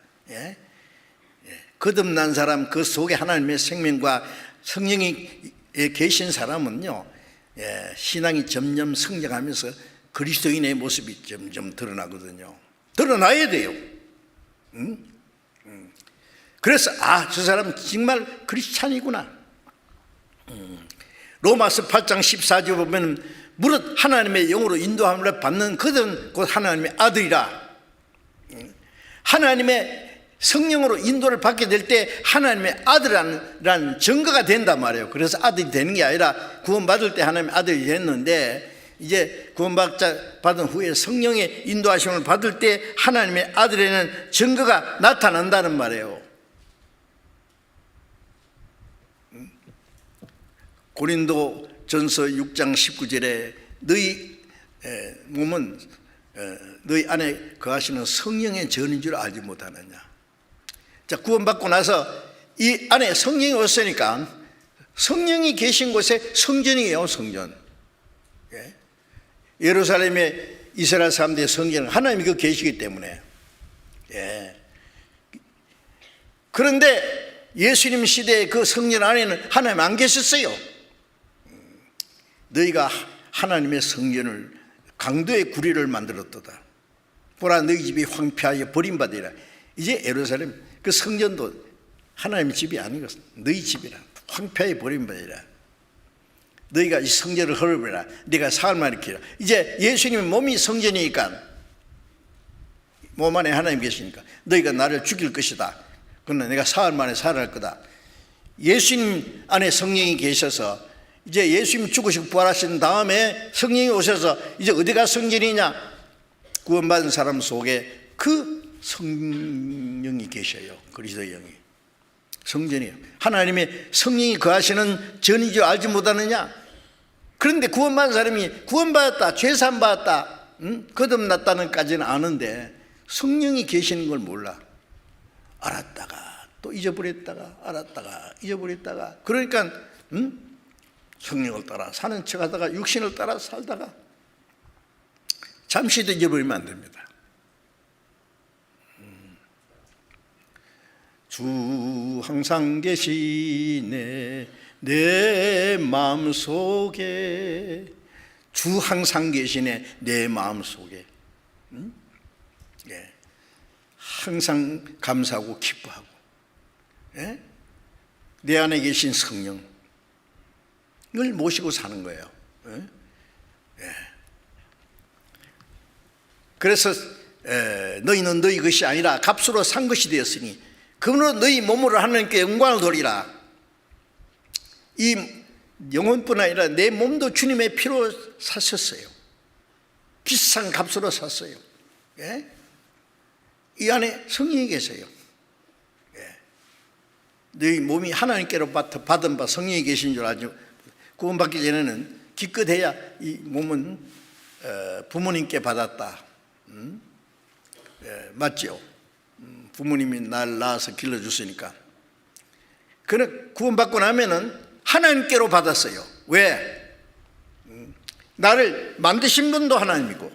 거듭난 사람, 그 속에 하나님의 생명과 성령이 계신 사람은요, 신앙이 점점 성장하면서 그리스도인의 모습이 점점 드러나거든요. 드러나야 돼요. 그래서 저 사람 정말 크리스찬이구나. 로마서 8장 14절 보면 무릇 하나님의 영으로 인도함을 받는 그들은 곧 하나님의 아들이라. 하나님의 성령으로 인도를 받게 될 때 하나님의 아들이라는 증거가 된단 말이에요. 그래서 아들이 되는 게 아니라 구원받을 때 하나님의 아들이 됐는데, 이제 구원받은 후에 성령의 인도하심을 받을 때 하나님의 아들에는 증거가 나타난다는 말이에요. 고린도전서 6장 19절에 너희 몸은 너희 안에 거하시는 성령의 전인 줄 알지 못하느냐. 자, 구원받고 나서 이 안에 성령이 왔으니까 성령이 계신 곳에 성전이에요. 성전. 예루살렘에 이스라엘 사람들의 성전은 하나님이 그 계시기 때문에. 그런데 예수님 시대의 그 성전 안에는 하나님 안 계셨어요. 너희가 하나님의 성전을 강도의 구리를 만들었도다. 보라, 너희 집이 황폐하여 버림받으리라. 이제 예루살렘 그 성전도 하나님의 집이 아니고 너희 집이라. 황폐하여 버림받으리라. 너희가 이 성전을 헐어버리라. 네가 사흘만 일으키라. 이제 예수님의 몸이 성전이니까, 몸 안에 하나님 계시니까 너희가 나를 죽일 것이다. 그러나 내가 사흘 만에 살아날 거다. 예수님 안에 성령이 계셔서 이제 예수님 죽으시고 부활하신 다음에 성령이 오셔서 이제 어디가 성전이냐? 구원받은 사람 속에 그 성령이 계셔요. 그리스도의 영이. 성전이에요. 하나님의 성령이 거하시는 전인 줄 알지 못하느냐? 그런데 구원받은 사람이 구원받았다, 죄사함받았다, 거듭났다는까지는 아는데 성령이 계시는 걸 몰라. 알았다가 또 잊어버렸다가 알았다가 잊어버렸다가, 그러니까 성령을 따라 사는 척하다가 육신을 따라 살다가 잠시도 잊어버리면 안 됩니다. 주 항상 계시네 내 마음속에. 주 항상 계시네 내 마음속에. 항상 감사하고 기뻐하고, 내 안에 계신 성령을 모시고 사는 거예요. 그래서 너희는 너희 것이 아니라 값으로 산 것이 되었으니 그러므로 너희 몸으로 하나님께 영광을 돌리라. 이 영혼뿐 아니라 내 몸도 주님의 피로 사셨어요. 비싼 값으로 샀어요. 이 안에 성령이 계세요. 너희 몸이 하나님께로 받은 바 성령이 계신 줄 알죠. 구원받기 전에는 기껏해야 이 몸은 부모님께 받았다. 맞죠? 부모님이 날 낳아서 길러줬으니까. 그러나 구원받고 나면은 하나님께로 받았어요. 왜? 나를 만드신 분도 하나님이고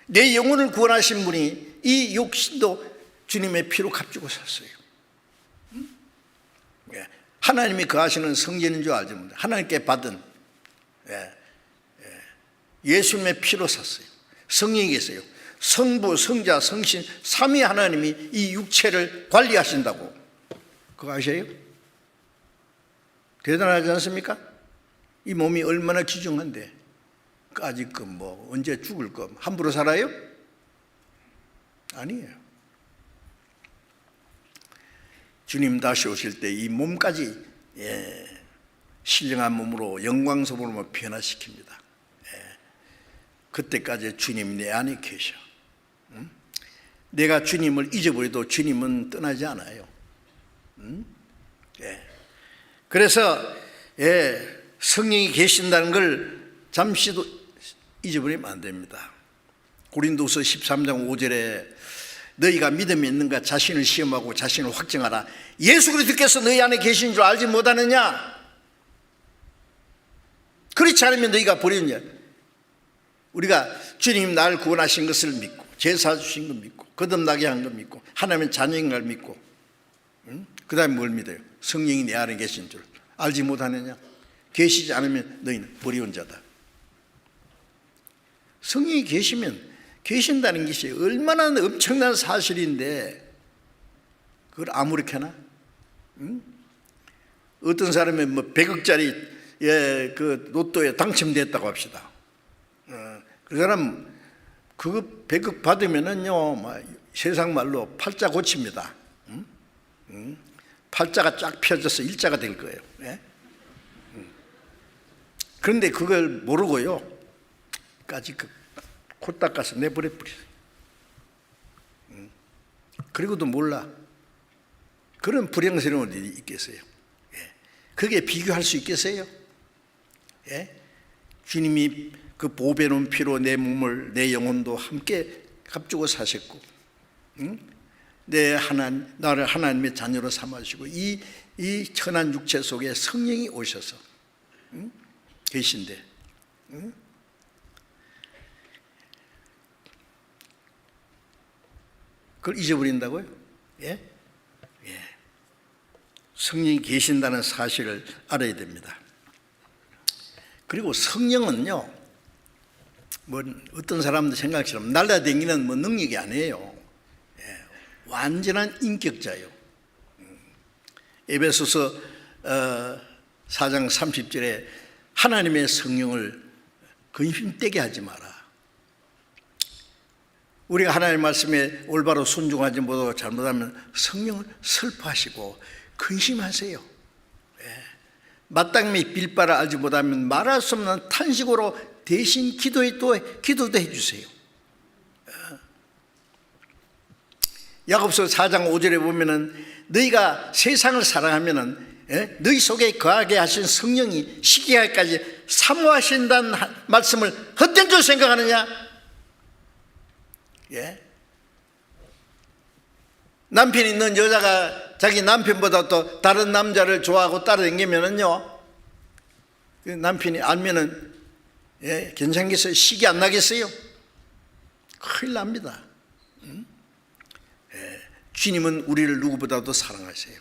내 영혼을 구원하신 분이 이 육신도 주님의 피로 값주고 샀어요. 하나님이 거하시는 성전인 줄 알지 못해. 하나님께 받은 예수님의 피로 샀어요. 성령이 계세요. 성부, 성자, 성신 삼위 하나님이 이 육체를 관리하신다고. 그거 아세요? 대단하지 않습니까? 이 몸이 얼마나 귀중한데 아직 뭐 언제 죽을 거 함부로 살아요? 아니에요. 주님 다시 오실 때 이 몸까지 신령한 몸으로 영광스러움으로 변화시킵니다. 그때까지 주님 내 안에 계셔. 내가 주님을 잊어버려도 주님은 떠나지 않아요. 그래서 성령이 계신다는 걸 잠시도 잊어버리면 안 됩니다. 고린도서 13장 5절에 너희가 믿음이 있는가 자신을 시험하고 자신을 확증하라. 예수 그리스도께서 너희 안에 계신 줄 알지 못하느냐? 그렇지 않으면 너희가 버리느냐? 우리가 주님 나를 구원하신 것을 믿고 제사 주신 것 믿고 거듭나게 한 것 믿고 하나님의 자녀인 걸 믿고 그 다음에 뭘 믿어요? 성령이 내 안에 계신 줄 알지 못하느냐? 계시지 않으면 너희는 버리운 자다. 성령이 계신다는 것이 얼마나 엄청난 사실인데 그걸 아무렇게나? 어떤 사람이 뭐 100억짜리 그 로또에 당첨됐다고 합시다. 그 사람 그거 100억 받으면은요 세상 말로 팔자 고칩니다. 팔자가 쫙 펴져서 일자가 될 거예요. 그런데 그걸 모르고요 까지 코 닦아서 내버려 버려요. 그리고도 몰라. 그런 불행스러운 일이 있겠어요. 그게 비교할 수 있겠어요? 예? 주님이 그 보배로운 피로 내 몸을, 내 영혼도 함께 값주고 사셨고, 응? 나를 하나님의 자녀로 삼아주시고, 이 천한 육체 속에 성령이 오셔서, 응? 계신데, 응? 그걸 잊어버린다고요? 예? 예. 성령이 계신다는 사실을 알아야 됩니다. 그리고 성령은요, 뭐 어떤 사람들 생각처럼 날라다니는 뭐 능력이 아니에요. 예. 완전한 인격자예요. 에베소서 4장 30절에 하나님의 성령을 근심되게 하지 마라. 우리가 하나님의 말씀에 올바로 순종하지 못하고 잘못하면 성령을 슬퍼하시고 근심하세요. 마땅히 빌 바를 알지 못하면 말할 수 없는 탄식으로 대신 기도도 해주세요. 야고보서 4장 5절에 보면은 너희가 세상을 사랑하면은 너희 속에 거하게 하신 성령이 시기하기까지 사모하신다는 말씀을 헛된 줄 생각하느냐? 예? 남편이 있는 여자가 자기 남편보다 또 다른 남자를 좋아하고 따라다니면은요, 남편이 알면은 괜찮겠어요? 시기 안 나겠어요? 큰일 납니다. 주님은 우리를 누구보다도 사랑하세요.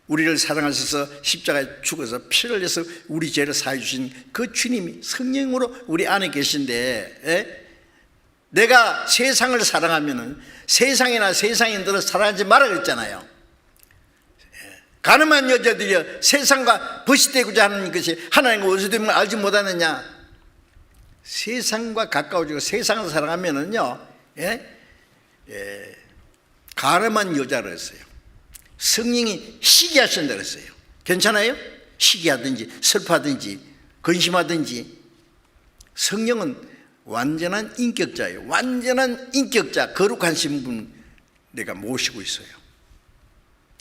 우리를 사랑하셔서 십자가에 죽어서 피를 흘려서 우리 죄를 사해 주신 그 주님이 성령으로 우리 안에 계신데, 내가 세상을 사랑하면은 세상이나 세상인들을 사랑하지 말라 그랬잖아요. 가늠한 여자들이 세상과 벗이되고자 하는 것이 하나님과 원수됨을 알지 못하느냐? 세상과 가까워지고 세상을 사랑하면은요, 가늠한 여자를 했어요. 성령이 시기하신다 그랬어요. 괜찮아요? 시기하든지 슬퍼하든지 근심하든지. 성령은 완전한 인격자예요. 완전한 인격자, 거룩한 신분 내가 모시고 있어요.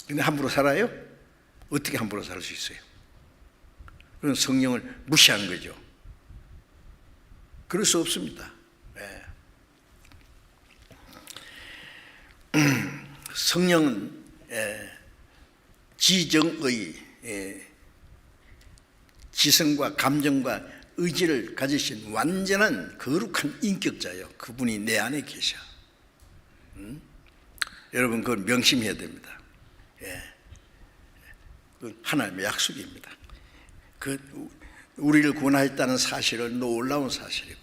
근데 함부로 살아요? 어떻게 함부로 살 수 있어요? 그건 성령을 무시한 거죠. 그럴 수 없습니다. 성령은 지정의, 지성과 감정과 의지를 가지신 완전한 거룩한 인격자예요. 그분이 내 안에 계셔. 여러분 그걸 명심해야 됩니다. 그 하나님의 약속입니다. 그 우리를 구원하였다는 사실은 놀라운 사실이고,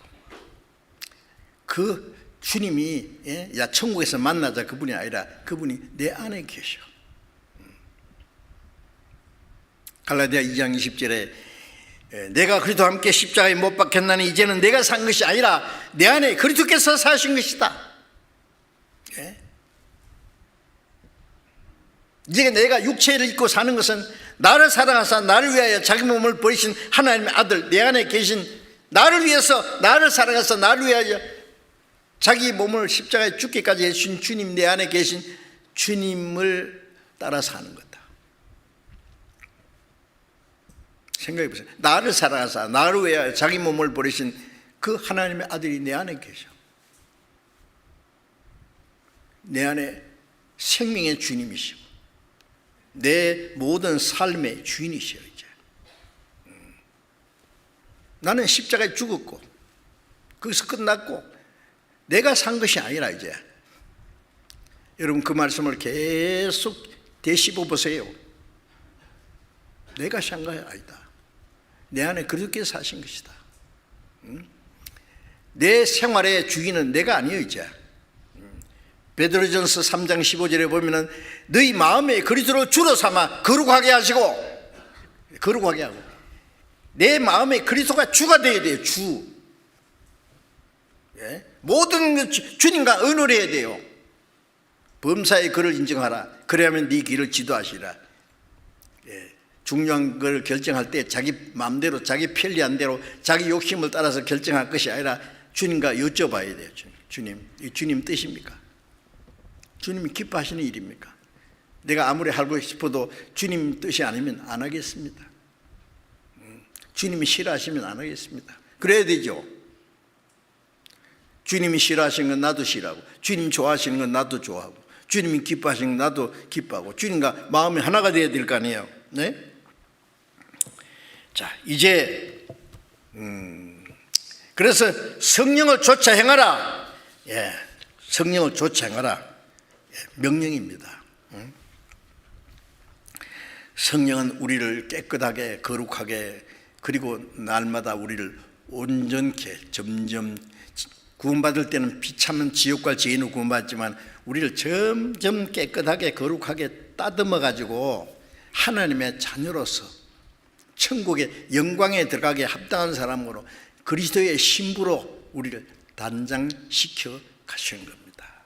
그 주님이 야 천국에서 만나자 그분이 아니라 그분이 내 안에 계셔. 갈라디아 2장 20절에 내가 그리스도와 함께 십자가에 못 박혔나니 이제는 내가 산 것이 아니라 내 안에 그리스도께서 사신 것이다. 이제 내가 육체를 입고 사는 것은 나를 사랑하사 나를 위하여 자기 몸을 버리신 하나님의 아들, 내 안에 계신 나를 위해서, 나를 사랑하사 나를 위하여 자기 몸을 십자가에 죽기까지 해주신 주님, 내 안에 계신 주님을 따라 사는 거다. 생각해 보세요. 나를 사랑하사 나를 위하여 자기 몸을 버리신 그 하나님의 아들이 내 안에 계셔. 내 안에 생명의 주님이시고 내 모든 삶의 주인이시여. 이제 나는 십자가에 죽었고 거기서 끝났고 내가 산 것이 아니라, 이제 여러분 그 말씀을 계속 되씹어 보세요. 내가 산 것이 아니다. 내 안에 그렇게 사신 것이다. 내 생활의 주인은 내가 아니에요. 이제 베드로전서 3장 15절에 보면은 너희 마음에 그리스도로 주로 삼아 거룩하게 하시고, 거룩하게 하고, 내 마음에 그리스도가 주가 되어야 돼요. 주. 모든 주님과 의논을 해야 돼요. 범사의 그를 인정하라. 그래야만 네 길을 지도하시라. 중요한 걸 결정할 때 자기 마음대로, 자기 편리한 대로, 자기 욕심을 따라서 결정할 것이 아니라 주님과 여쭤봐야 돼요. 주님, 이 주님 뜻입니까? 주님이 기뻐하시는 일입니까? 내가 아무리 하고 싶어도 주님 뜻이 아니면 안 하겠습니다. 주님이 싫어하시면 안 하겠습니다. 그래야 되죠. 주님이 싫어하시는 건 나도 싫어하고, 주님 좋아하시는 건 나도 좋아하고, 주님이 기뻐하시는 건 나도 기뻐하고, 주님과 마음이 하나가 되어야 될 거 아니에요. 네? 자, 이제 그래서 성령을 쫓아 행하라. 예, 성령을 쫓아 행하라. 예, 명령입니다. 성령은 우리를 깨끗하게 거룩하게 그리고 날마다 우리를 온전케 점점 구원받을 때는 비참한 지옥과 죄인으로 구원받지만 우리를 점점 깨끗하게 거룩하게 따듬어 가지고 하나님의 자녀로서 천국의 영광에 들어가게 합당한 사람으로 그리스도의 신부로 우리를 단장시켜 가시는 겁니다.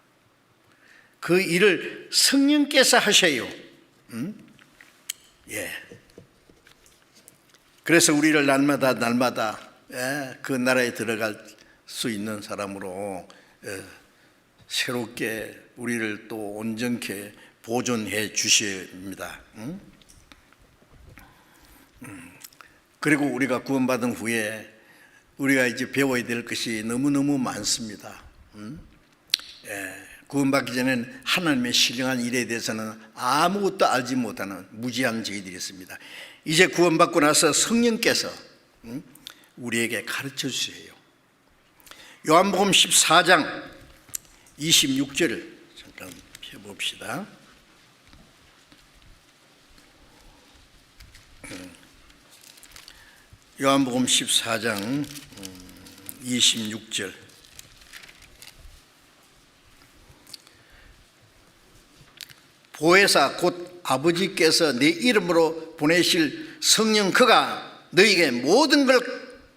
그 일을 성령께서 하셔요. 예. 그래서 우리를 날마다 그 나라에 들어갈 수 있는 사람으로 새롭게 우리를 또 온전케 보존해 주십니다. 그리고 우리가 구원받은 후에 우리가 이제 배워야 될 것이 너무너무 많습니다. 구원받기 전에는 하나님의 신령한 일에 대해서는 아무것도 알지 못하는 무지한 저희들이 있습니다. 이제 구원받고 나서 성령께서 우리에게 가르쳐 주세요. 요한복음 14장 26절을 잠깐 펴봅시다. 요한복음 14장 26절. 보혜사 곧 아버지께서 내 이름으로 보내실 성령 그가 너희에게 모든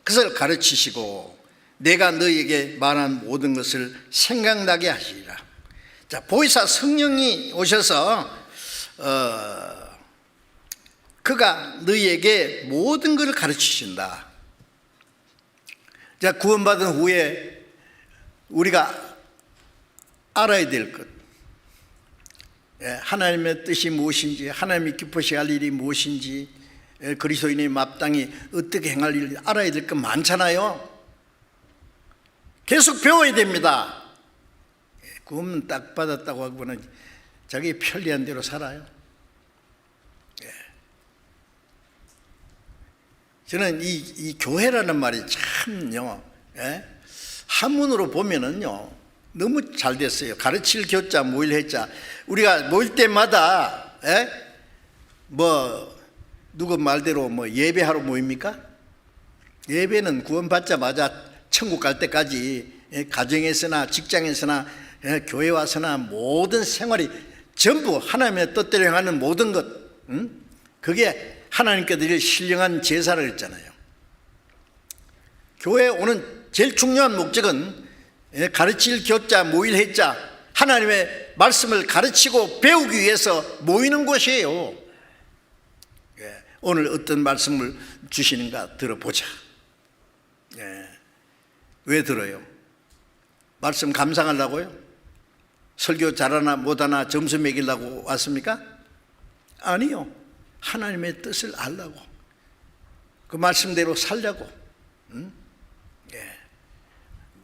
것을 가르치시고 내가 너희에게 말한 모든 것을 생각나게 하시리라. 자, 보혜사 성령이 오셔서 그가 너희에게 모든 것을 가르치신다. 자, 구원받은 후에 우리가 알아야 될 것, 하나님의 뜻이 무엇인지, 하나님이 기뻐하셔야 할 일이 무엇인지, 그리스도인이 마땅히 어떻게 행할 일을 알아야 될 것 많잖아요. 계속 배워야 됩니다. 구원 딱 받았다고 하고는 자기 편리한 대로 살아요. 저는 이 교회라는 말이 참요, 한문으로 보면은요 너무 잘 됐어요. 가르칠 교자 모일 해자. 우리가 모일 때마다 누구 말대로 예배하러 모입니까? 예배는 구원받자마자 천국 갈 때까지 가정에서나 직장에서나 교회 와서나 모든 생활이 전부 하나님의 뜻대로 행하는 모든 것, 그게 하나님께 드릴 신령한 제사를 했잖아요. 교회에 오는 제일 중요한 목적은 가르칠 교자 모일 해자 하나님의 말씀을 가르치고 배우기 위해서 모이는 곳이에요. 오늘 어떤 말씀을 주시는가 들어보자. 왜 들어요? 말씀 감상하려고요? 설교 잘하나 못하나 점수 매기려고 왔습니까? 아니요. 하나님의 뜻을 알라고, 그 말씀대로 살려고.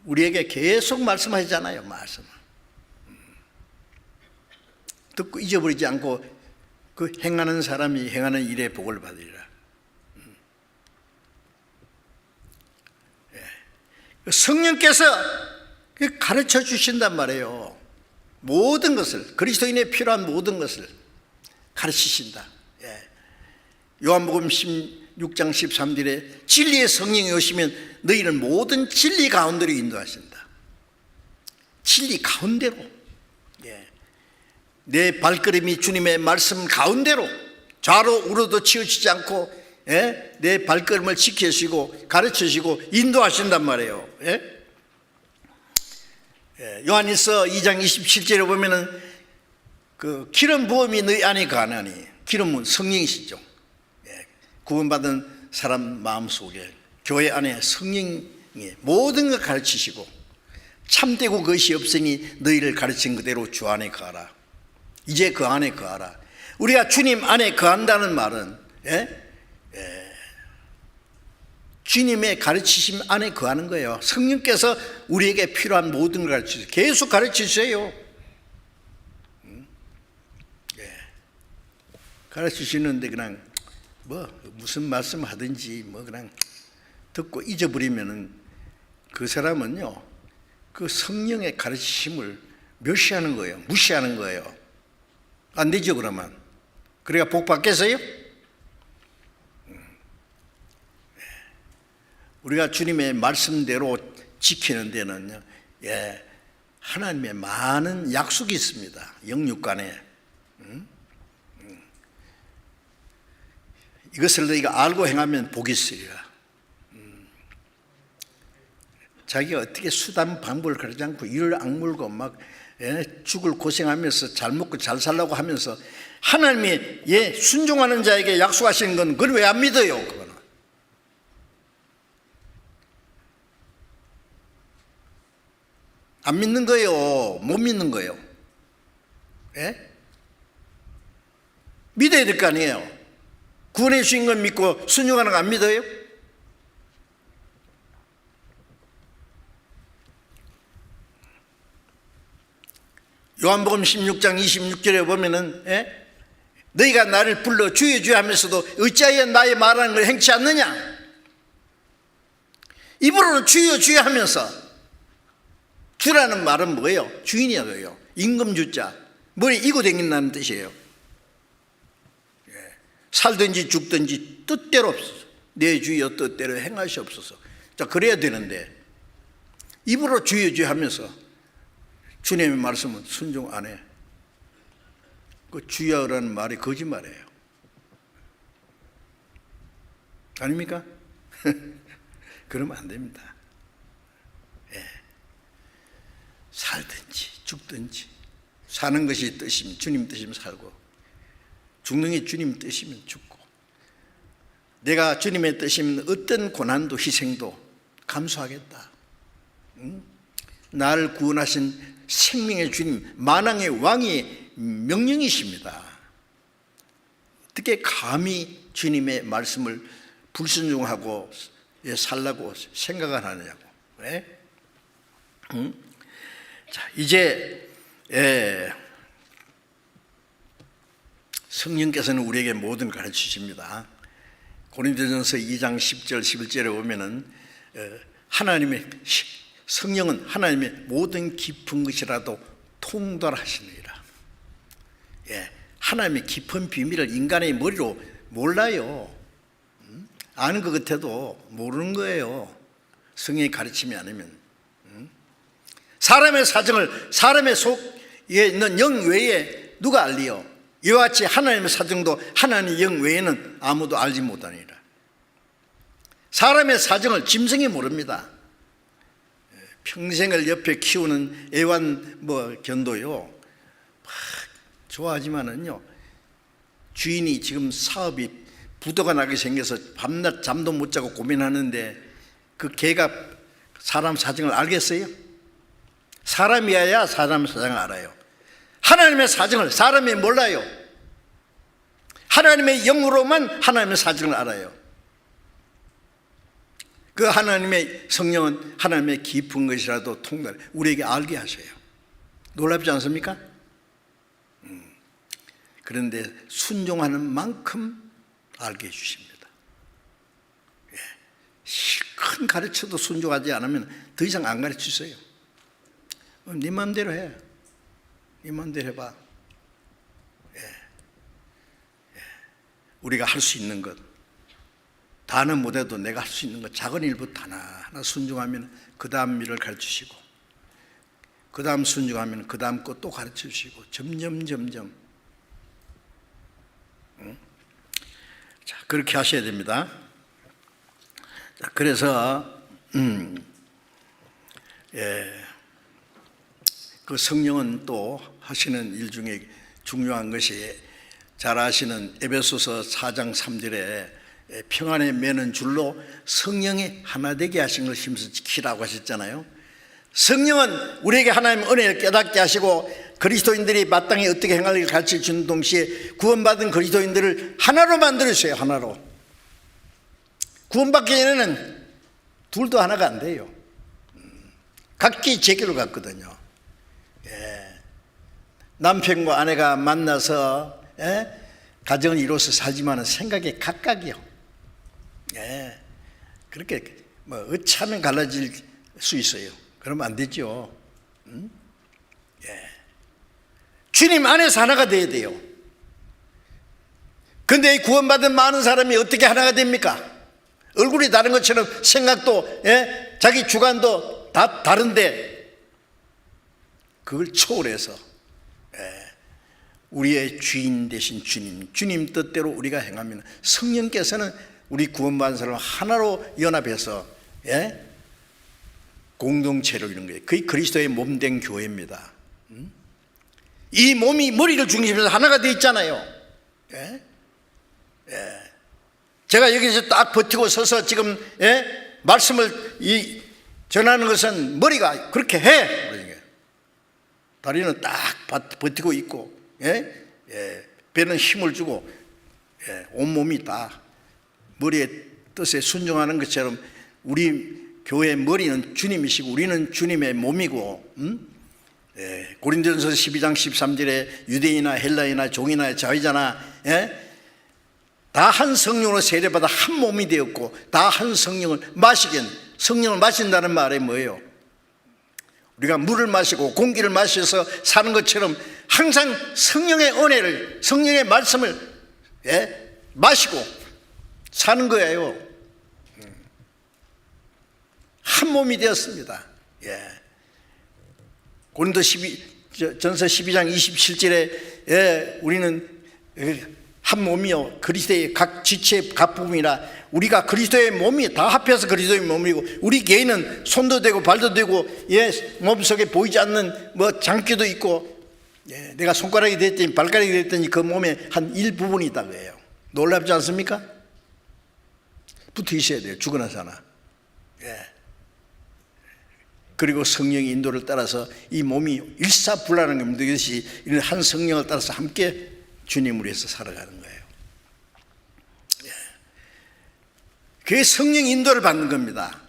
우리에게 계속 말씀하시잖아요. 말씀 듣고 잊어버리지 않고 그 행하는 사람이 행하는 일에 복을 받으리라. 성령께서 가르쳐 주신단 말이에요. 모든 것을, 그리스도인에 필요한 모든 것을 가르치신다. 요한복음 16장 13절에 진리의 성령이 오시면 너희는 모든 진리 가운데로 인도하신다. 진리 가운데로. 내 발걸음이 주님의 말씀 가운데로 좌로 우로도 치우치지 않고 내 발걸음을 지켜주시고 가르쳐주시고 인도하신단 말이에요. 요한일서 2장 27절에 보면은 그 기름 부음이 너희 안에 거하나니, 기름은 성령이시죠. 구원받은 사람 마음속에 교회 안에 성령이 모든 걸 가르치시고 참되고 그것이 없으니 너희를 가르친 그대로 주 안에 거하라. 이제 그 안에 거하라. 우리가 주님 안에 거한다는 말은 주님의 가르치심 안에 거하는 거예요. 성령께서 우리에게 필요한 모든 걸 가르치세요. 계속 가르치세요. 가르치시는데 그냥 무슨 말씀 하든지 그냥 듣고 잊어버리면은 그 사람은요, 그 성령의 가르치심을 멸시하는 거예요. 무시하는 거예요. 안 되죠, 그러면. 그래야 복 받겠어요? 우리가 주님의 말씀대로 지키는 데는요, 하나님의 많은 약속이 있습니다. 영육간에. 이것을 너희가 알고 행하면 복이 있으리라. 자기가 어떻게 수단 방법을 가르치지 않고 이를 악물고 막 죽을 고생하면서 잘 먹고 잘 살라고 하면서 하나님이 순종하는 자에게 약속하시는 건 그걸 왜 안 믿어요? 그거는 안 믿는 거예요. 못 믿는 거예요. 믿어야 될 거 아니에요. 구원해 주신 건 믿고 순종하는 거 안 믿어요? 요한복음 16장 26절에 보면은 너희가 나를 불러 주여 주여 하면서도 어찌하여 나의 말하는 걸 행치 않느냐? 입으로는 주여 주여 하면서, 주라는 말은 뭐예요? 주인이라고요. 임금주자, 머리 이고 다닌다는 뜻이에요. 살든지 죽든지 뜻대로 없어서 내 주여 뜻대로 행하시옵소서. 자, 그래야 되는데 입으로 주여 주여 하면서 주님의 말씀은 순종 안 해. 그 주여라는 말이 거짓말이에요. 아닙니까? 그러면 안 됩니다. 살든지 죽든지, 사는 것이 뜻이면 주님 뜻이면 살고, 죽는 게 주님 뜻이면 죽고, 내가 주님의 뜻이면 어떤 고난도 희생도 감수하겠다. 나를 구원하신 생명의 주님, 만왕의 왕이 명령이십니다. 어떻게 감히 주님의 말씀을 불순종하고 살라고 생각을 하느냐고. 왜? 자, 이제 성령께서는 우리에게 모든 걸 가르치십니다. 고린도전서 2장 10절 11절에 보면은 하나님의 성령은 하나님의 모든 깊은 것이라도 통달하시느니라. 하나님의 깊은 비밀을 인간의 머리로 몰라요. 아는 것 같아도 모르는 거예요. 성령이 가르치지 않으면. 사람의 사정을 사람의 속에 있는 영 외에 누가 알리요? 이와 같이 하나님의 사정도 하나님의 영 외에는 아무도 알지 못하니라. 사람의 사정을 짐승이 모릅니다. 평생을 옆에 키우는 애완 견도요, 좋아하지만은요, 주인이 지금 사업이 부도가 나게 생겨서 밤낮 잠도 못 자고 고민하는데 그 개가 사람 사정을 알겠어요? 사람이어야 사람의 사정을 알아요. 하나님의 사정을 사람이 몰라요. 하나님의 영으로만 하나님의 사정을 알아요. 그 하나님의 성령은 하나님의 깊은 것이라도 통달해 우리에게 알게 하셔요. 놀랍지 않습니까? 그런데 순종하는 만큼 알게 해주십니다. 실컷 가르쳐도 순종하지 않으면 더 이상 안 가르치세요. 네 마음대로 해. 네 마음대로 해봐. 우리가 할 수 있는 것, 다는 못해도 내가 할 수 있는 것, 작은 일부터 하나하나 순종하면 그 다음 일을 가르치시고, 그 다음 순종하면 그 다음 것 또 가르쳐주시고, 점점 자, 그렇게 하셔야 됩니다. 자, 그래서 그 성령은 또 하시는 일 중에 중요한 것이 잘 아시는 에베소서 4장 3절에 평안에 매는 줄로 성령이 하나 되게 하신 것을 힘써 지키라고 하셨잖아요. 성령은 우리에게 하나님의 은혜를 깨닫게 하시고 그리스도인들이 마땅히 어떻게 행할지를 가르쳐 주는 동시에 구원받은 그리스도인들을 하나로 만들었어요. 하나로. 구원받기 전에는 둘도 하나가 안 돼요. 각기 제길로 갔거든요. 남편과 아내가 만나서 가정을 이루어서 살지만 생각이 각각이요. 그렇게 뭐 어찌하면 갈라질 수 있어요. 그러면 안 되죠. 주님 안에서 하나가 돼야 돼요. 근데 이 구원받은 많은 사람이 어떻게 하나가 됩니까? 얼굴이 다른 것처럼 생각도 자기 주관도 다 다른데 그걸 초월해서 우리의 주인 되신 주님 뜻대로 우리가 행하면 성령께서는 우리 구원받은 사람을 하나로 연합해서 공동체로 이루는 거예요. 그게 그리스도의 몸된 교회입니다. 이 몸이 머리를 중심으로 하나가 되어 있잖아요. 제가 여기서 딱 버티고 서서 지금 말씀을 전하는 것은 머리가 그렇게 해. 다리는 딱 버티고 있고 배는 힘을 주고 온몸이 다 머리의 뜻에 순종하는 것처럼 우리 교회의 머리는 주님이시고 우리는 주님의 몸이고 고린도전서 12장 13절에 유대인이나 헬라인이나 종이나 자유자나 다 한 성령으로 세례받아 한 몸이 되었고 다 한 성령을 성령을 마신다는 말이 뭐예요? 우리가 물을 마시고 공기를 마셔서 사는 것처럼 항상 성령의 은혜를 성령의 말씀을 마시고 사는 거예요. 한 몸이 되었습니다. 고린도전서 12장 27절에 우리는 한 몸이요 그리스도의 각 지체의 각 부분이라 우리가 그리스도의 몸이 다 합해서 그리스도의 몸이고 우리 개인은 손도 되고 발도 되고 몸속에 보이지 않는 뭐 장기도 있고 내가 손가락이 됐더니 발가락이 됐더니 그 몸에 한 일부분이 있다고 해요. 놀랍지 않습니까? 붙어 있어야 돼요. 죽어나 사나. 그리고 성령의 인도를 따라서 이 몸이 일사불란한 겁니다. 이것이 한 성령을 따라서 함께 주님을 위해서 살아가는 거예요. 그게 성령 인도를 받는 겁니다.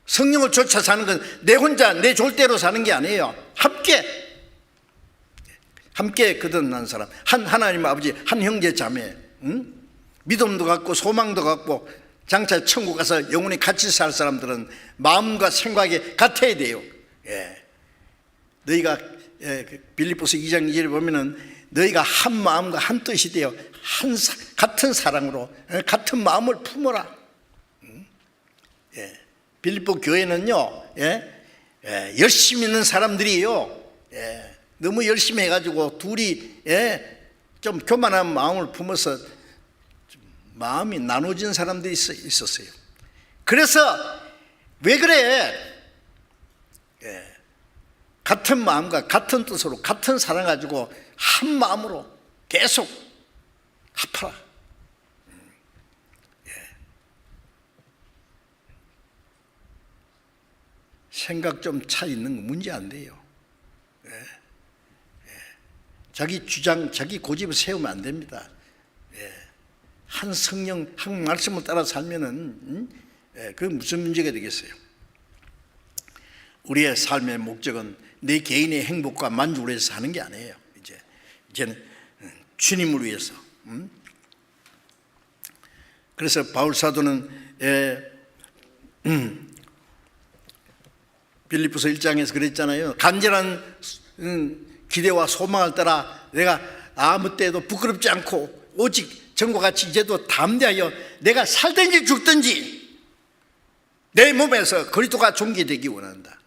성령을 쫓아 사는 건 내 혼자 내 졸대로 사는 게 아니에요. 함께 거듭난 사람, 한 하나님 아버지, 한 형제 자매, 믿음도 갖고 소망도 갖고 장차 천국 가서 영원히 같이 살 사람들은 마음과 생각이 같아야 돼요. 너희가 빌립보서 2장 2절에 보면은 너희가 한 마음과 한 뜻이 되어 같은 사랑으로 같은 마음을 품어라. 빌립보 교회는요 열심히 있는 사람들이에요. 너무 열심히 해가지고 둘이 좀 교만한 마음을 품어서 마음이 나눠진 사람들이 있었어요. 그래서 왜 그래? 같은 마음과 같은 뜻으로 같은 사랑 가지고 한 마음으로 계속 합하라. 생각 좀 차 있는 거 문제 안 돼요. 자기 주장, 자기 고집을 세우면 안 됩니다. 한 성령, 한 말씀을 따라 살면은 그게 무슨 문제가 되겠어요? 우리의 삶의 목적은 내 개인의 행복과 만족을 위해서 사는 게 아니에요. 이제는 주님을 위해서. 그래서 바울 사도는 빌립보서 1장에서 그랬잖아요. 간절한 기대와 소망을 따라 내가 아무 때도 부끄럽지 않고 오직 전과 같이 이제도 담대하여 내가 살든지 죽든지 내 몸에서 그리스도가 존귀되기 원한다.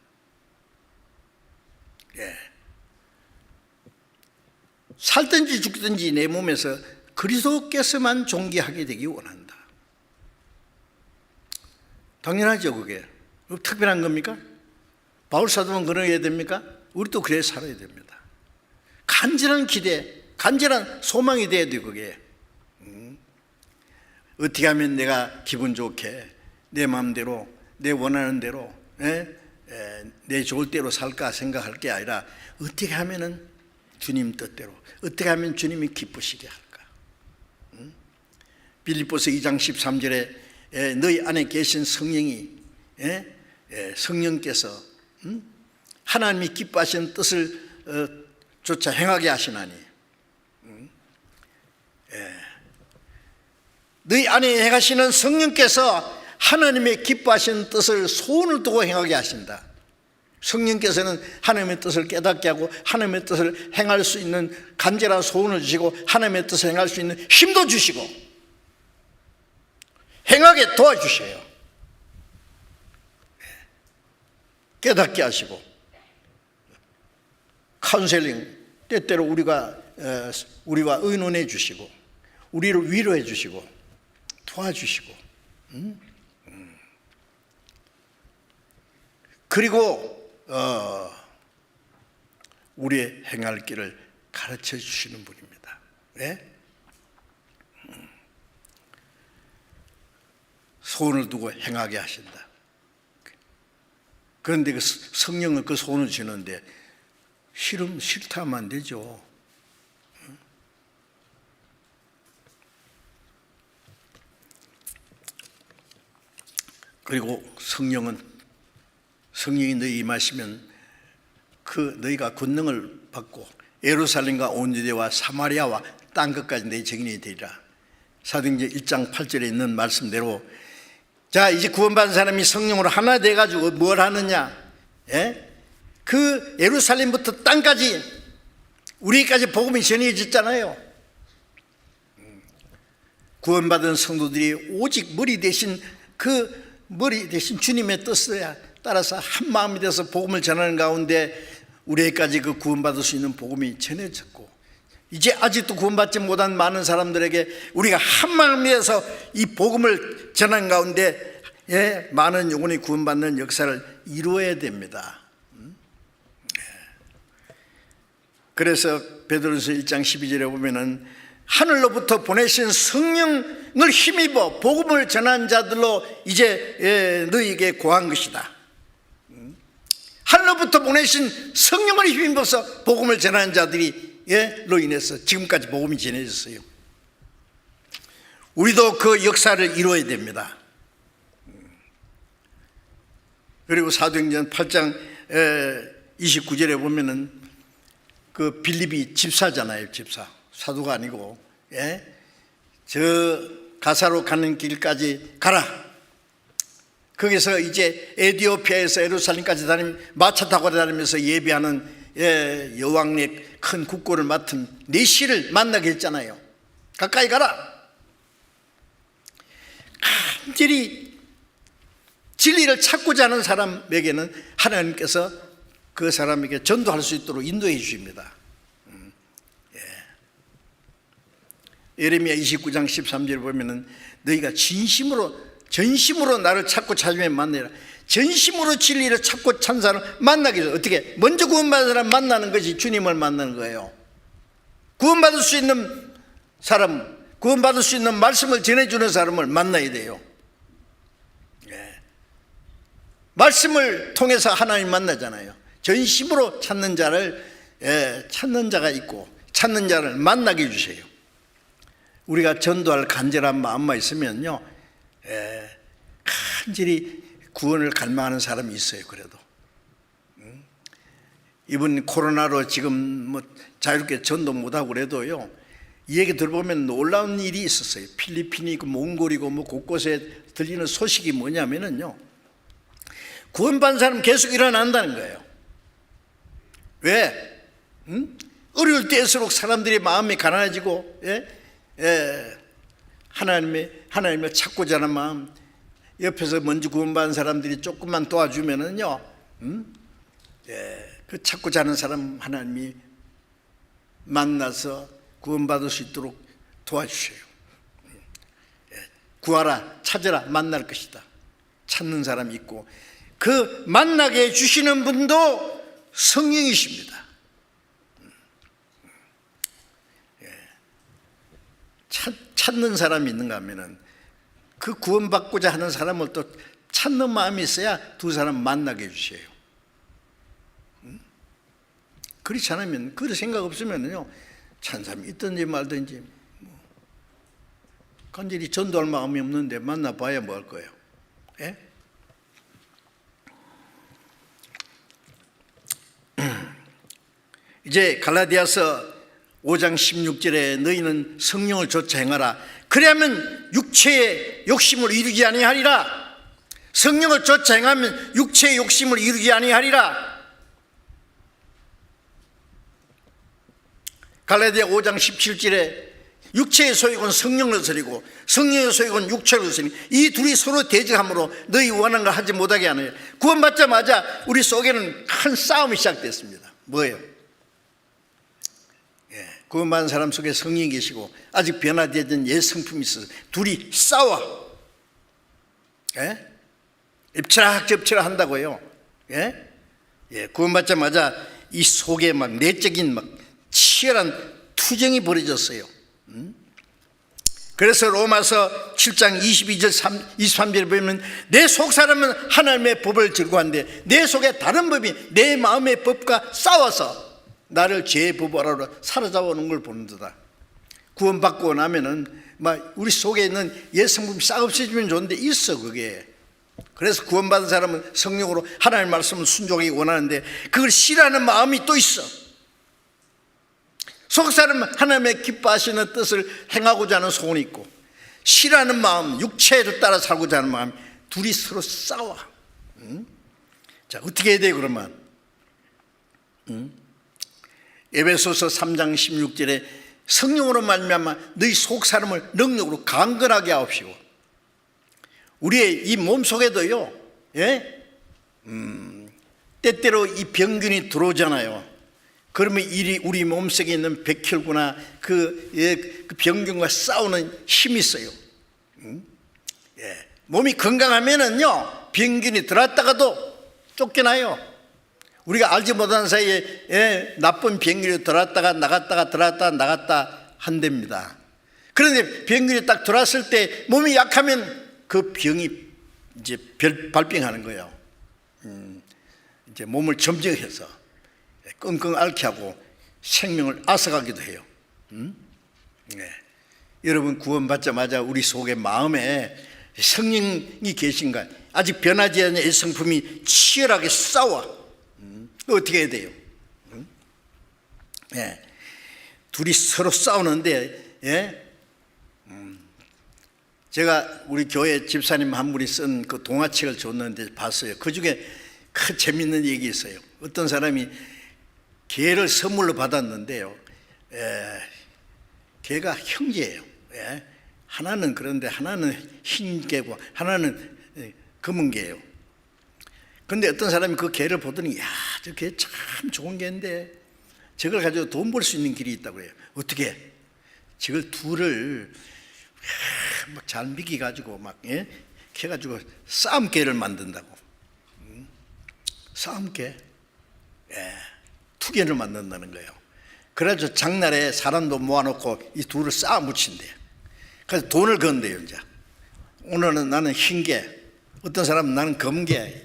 살든지 죽든지 내 몸에서 그리스도께서만 존귀하게 되기 원한다. 당연하죠. 그게 특별한 겁니까? 바울 사도만 그러해야 됩니까? 우리도 그래 살아야 됩니다. 간절한 기대, 간절한 소망이 돼야 돼요. 그게 어떻게 하면 내가 기분 좋게 내 마음대로 내 원하는 대로 내 좋을 대로 살까 생각할 게 아니라 어떻게 하면은 주님 뜻대로 어떻게 하면 주님이 기쁘시게 할까? 빌립보서 2장 13절에 너희 안에 계신 성령이 성령께서 하나님이 기뻐하시는 뜻을 조차 행하게 하시나니 너희 안에 행하시는 성령께서 하나님의 기뻐하시는 뜻을 소원을 두고 행하게 하신다. 성령께서는 하나님의 뜻을 깨닫게 하고 하나님의 뜻을 행할 수 있는 간절한 소원을 주시고 하나님의 뜻을 행할 수 있는 힘도 주시고 행하게 도와주셔요. 깨닫게 하시고 카운셀링 때때로 우리와 의논해 주시고 우리를 위로해 주시고 도와주시고 그리고 우리의 행할 길을 가르쳐 주시는 분입니다. 왜? 소원을 두고 행하게 하신다. 그런데 그 성령은 그 소원을 주는데 싫다 하면 안 되죠. 그리고 성령이 너희 임하시면 그 너희가 권능을 받고 예루살렘과 온 유대와 사마리아와 땅 끝까지 내 증인이 되리라. 사도행전 1장 8절에 있는 말씀대로 자 이제 구원받은 사람이 성령으로 하나 돼가지고 뭘 하느냐? 그 예루살렘부터 땅까지 우리까지 복음이 전해졌잖아요. 구원받은 성도들이 오직 머리 대신 주님의 뜻에 따라서 한 마음이 돼서 복음을 전하는 가운데 우리에게까지 그 구원받을 수 있는 복음이 전해졌고 이제 아직도 구원받지 못한 많은 사람들에게 우리가 한 마음이 돼서 이 복음을 전하는 가운데 많은 영혼이 구원받는 역사를 이루어야 됩니다. 그래서 베드로전서 1장 12절에 보면은 하늘로부터 보내신 성령을 힘입어 복음을 전한 자들로 이제 너희에게 고한 것이다. 하늘로부터 보내신 성령을 힘입어서 복음을 전하는 자들이로 인해서 지금까지 복음이 전해졌어요. 우리도 그 역사를 이루어야 됩니다. 그리고 사도행전 8장 29절에 보면은 그 빌립이 집사잖아요. 집사. 사도가 아니고 저 가사로 가는 길까지 가라. 거기서 이제 에디오피아에서 예루살렘까지 마차 타고 다니면서 예배하는 여왕의 큰 국고를 맡은 내시를 만나게 했잖아요. 가까이 가라. 간절히 진리를 찾고자 하는 사람에게는 하나님께서 그 사람에게 전도할 수 있도록 인도해 주십니다. 예레미야 29장 13절을 보면은 너희가 전심으로 나를 찾고 찾으면 만나라. 전심으로 진리를 찾고 찾는 사람을 만나게 해서 어떻게 먼저 구원받은 사람 만나는 것이 주님을 만나는 거예요. 구원받을 수 있는 사람, 구원받을 수 있는 말씀을 전해주는 사람을 만나야 돼요. 말씀을 통해서 하나님 만나잖아요. 전심으로 찾는 자를 찾는 자가 있고 찾는 자를 만나게 해주세요. 우리가 전도할 간절한 마음만 있으면요 간절히 구원을 갈망하는 사람이 있어요. 그래도 이번 코로나로 지금 뭐 자유롭게 전도 못하고 그래도요 이 얘기 들어보면 놀라운 일이 있었어요. 필리핀이고 몽골이고 뭐 곳곳에 들리는 소식이 뭐냐면은요 구원받은 사람 계속 일어난다는 거예요. 왜? 어려울 때일수록 사람들의 마음이 가난해지고 하나님을 찾고자 하는 마음, 옆에서 먼저 구원받은 사람들이 조금만 도와주면은요 그 찾고자 하는 사람 하나님이 만나서 구원받을 수 있도록 도와주셔요. 구하라, 찾으라, 만날 것이다. 찾는 사람이 있고 그 만나게 해주시는 분도 성령이십니다. 찾는 사람이 있는가 하면은 그 구원받고자 하는 사람을 또 찾는 마음이 있어야 두 사람 만나게 해주세요. 그렇지 않으면, 그런 생각 없으면요, 찬사람이 있든지 말든지 간절히 전도할 마음이 없는데 만나봐야 뭐 할 거예요? 예? 이제 갈라디아서 5장 16절에 너희는 성령을 좇아 행하라. 그래야면 육체의 욕심을 이루지 아니하리라. 성령을 좇아 행하면 육체의 욕심을 이루지 아니하리라. 갈라디아 5장 17절에 육체의 소욕은 성령을 거스리고 성령의 소욕은 육체를 거스리니 이 둘이 서로 대적함으로 너희 원하는 걸 하지 못하게 하느니라. 구원받자마자 우리 속에는 큰 싸움이 시작됐습니다. 뭐예요? 구원받은 사람 속에 성령이 계시고 아직 변화되던 옛 성품이 있어서 둘이 싸워. 엎치락접치락 한다고요. 구원받자마자 이 속에 막 내적인 막 치열한 투쟁이 벌어졌어요. 그래서 로마서 7장 22절 23절에 보면 내 속사람은 하나님의 법을 즐거워하는데 내 속에 다른 법이 내 마음의 법과 싸워서 나를 죄의 법으로 사로잡아오는 걸 보는도다. 구원받고 나면은 막 우리 속에 있는 옛 성품이 싹 없어지면 좋은데 있어 그게. 그래서 구원받은 사람은 성령으로 하나님의 말씀을 순종하기 원하는데 그걸 싫어하는 마음이 또 있어. 속사람은 하나님의 기뻐하시는 뜻을 행하고자 하는 소원이 있고 싫어하는 마음, 육체를 따라 살고자 하는 마음, 둘이 서로 싸워. 자, 어떻게 해야 돼요 그러면? 에베소서 3장 16절에 성령으로 말미암아 너희 속사람을 능력으로 강건하게 하옵시고. 우리의 이 몸속에도요, 때때로 이 병균이 들어오잖아요. 그러면 우리 몸속에 있는 백혈구나 그 병균과 싸우는 힘이 있어요. 몸이 건강하면은요 병균이 들어왔다가도 쫓겨나요. 우리가 알지 못하는 사이에 나쁜 병균이 들어왔다가 나갔다가 들어왔다가 나갔다 한답니다. 그런데 병균이 딱 들어왔을 때 몸이 약하면 그 병이 이제 발병하는 거예요. 이제 몸을 점령해서 끙끙 앓게 하고 생명을 앗아가기도 해요. 여러분 구원받자마자 우리 속에 마음에 성령이 계신가? 아직 변하지 않은 이 성품이 치열하게 싸워. 어떻게 해야 돼요? 둘이 서로 싸우는데 제가 우리 교회 집사님 한 분이 쓴 그 동화책을 줬는데 봤어요. 그 중에 큰 재밌는 얘기 있어요. 어떤 사람이 개를 선물로 받았는데요. 개가 형제예요. 하나는 그런데 하나는 흰 개고 하나는 검은 개예요. 근데 어떤 사람이 그 개를 보더니 야, 저 개 참 좋은 개인데 저걸 가지고 돈 벌 수 있는 길이 있다고 해요. 어떻게? 저걸 둘을 막 잘 미기가지고 막 해가지고 싸움개를 만든다고. 싸움개? 투개를 만든다는 거예요. 그래서 장날에 사람도 모아놓고 이 둘을 쌓아 묻힌대요. 그래서 돈을 건대요. 이제 오늘은 나는 흰개, 어떤 사람은 나는 검은개.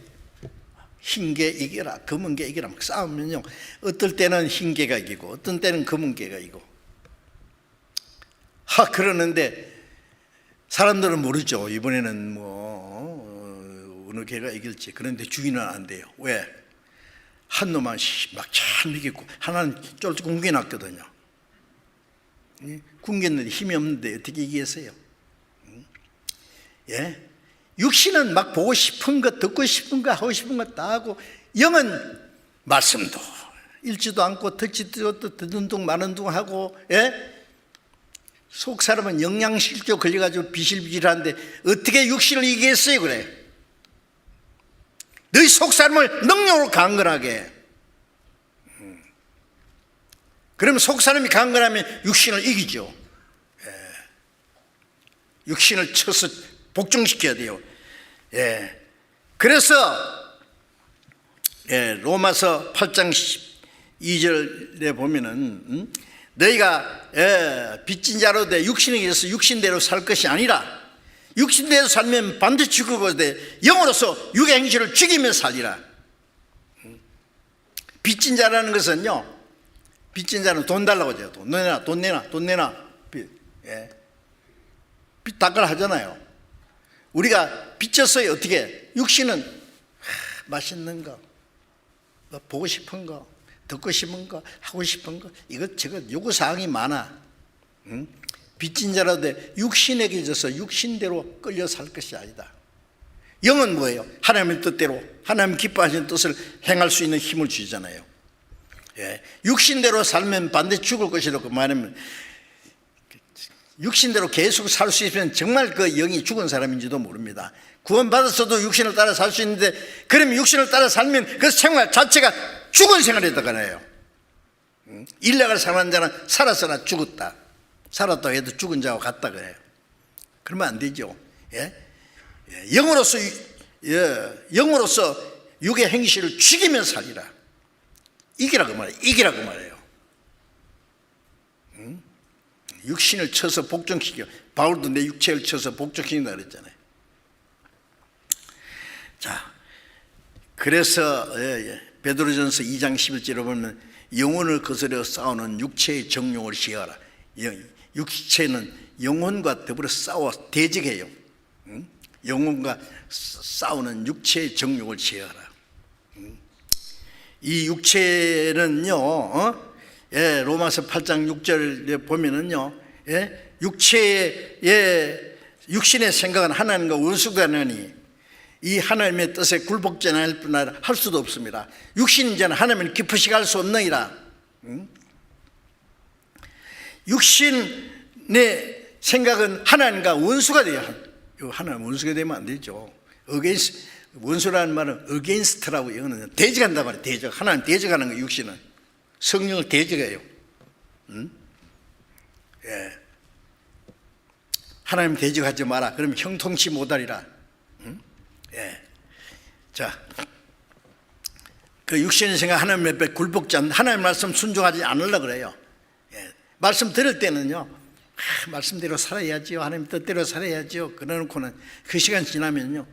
흰개 이겨라, 검은개 이겨라 막 싸우면요, 어떨 때는 흰개가 이기고 어떤 때는 검은개가 이기고. 그러는데 사람들은 모르죠. 이번에는 어느 개가 이길지. 그런데 주인은 안 돼요. 왜? 한 놈만 막 잘 이기고 하나는 쫄쫄 굶겨놨거든요. 굶겼는데 힘이 없는데 어떻게 이기겠어요? 육신은 막 보고 싶은 것, 듣고 싶은 것, 하고 싶은 것 다 하고, 영은 말씀도 읽지도 않고 듣지도 듣는 둥 마는 둥 하고, 속 사람은 영양실조 걸려가지고 비실비실한데 어떻게 육신을 이기겠어요? 그래. 너희 속 사람을 능력으로 강건하게. 그러면 속 사람이 강건하면 육신을 이기죠. 육신을 쳐서 복종시켜야 돼요. 그래서 로마서 8장 12절에 보면은 너희가 빚진 자로 돼 육신에 의해서 육신대로 살 것이 아니라 육신대로 살면 반드시 죽을 것인데 영으로서 육의 행실을 죽이며 살리라. 빚진 자라는 것은요, 빚진 자는 돈 달라고 하죠. 돈 내놔, 돈 내놔, 돈 내놔. 빚, 예. 빚 닦으라 하잖아요. 우리가 빚졌어요. 어떻게? 육신은 맛있는 거, 뭐 보고 싶은 거, 듣고 싶은 거, 하고 싶은 거, 이것저것 요구사항이 많아. 응? 빚진 자라도 돼. 육신에게 져서 육신대로 끌려 살 것이 아니다. 영은 뭐예요? 하나님의 뜻대로, 하나님 기뻐하시는 뜻을 행할 수 있는 힘을 주잖아요. 예. 육신대로 살면 반드시 죽을 것이라고 말하면, 육신대로 계속 살 수 있으면 정말 그 영이 죽은 사람인지도 모릅니다. 구원받았어도 육신을 따라 살 수 있는데, 그러면 육신을 따라 살면 그 생활 자체가 죽은 생활이다가네요. 일약을 사는 자는 살았으나 죽었다. 살았다고 해도 죽은 자와 같다 그래요. 그러면 안 되죠. 예? 영으로서 육의 행실을 죽이며 살리라. 이기라고 말해요. 이기라고 말해요. 육신을 쳐서 복종시켜. 바울도 내 육체를 쳐서 복종시킨다 그랬잖아요. 자, 그래서 베드로전서 2장 11절에 보면 영혼을 거스려 싸우는 육체의 정욕을 시해하라. 육체는 영혼과 더불어 싸워 대적해요. 영혼과 싸우는 육체의 정욕을 시해하라. 이 육체는요, 로마서 8장 6절에 보면은요, 육신의 생각은 하나님과 원수되느니 이 하나님의 뜻에 굴복지 않을 뿐 아니라 할 수도 없습니다. 육신인 자는 하나님을 기쁘시게 할 수 없느니라. 육신의 생각은 하나님과 원수가 돼야 하나님 원수가 되면 안 되죠. 원수라는 말은 against라고 이거는 대적한다 말이에요. 대적. 하나님 대적하는 거예요. 육신은 성령을 대적해요. 예. 하나님 대적하지 마라. 그러면 형통치 못하리라. 예. 자, 그 육신의 생각 하나님 앞에 굴복지 않는 하나님 말씀 순종하지 않으려고 그래요. 예. 말씀 들을 때는요, 말씀대로 살아야지요. 하나님 뜻대로 살아야지요. 그래놓고는 그 시간 지나면요,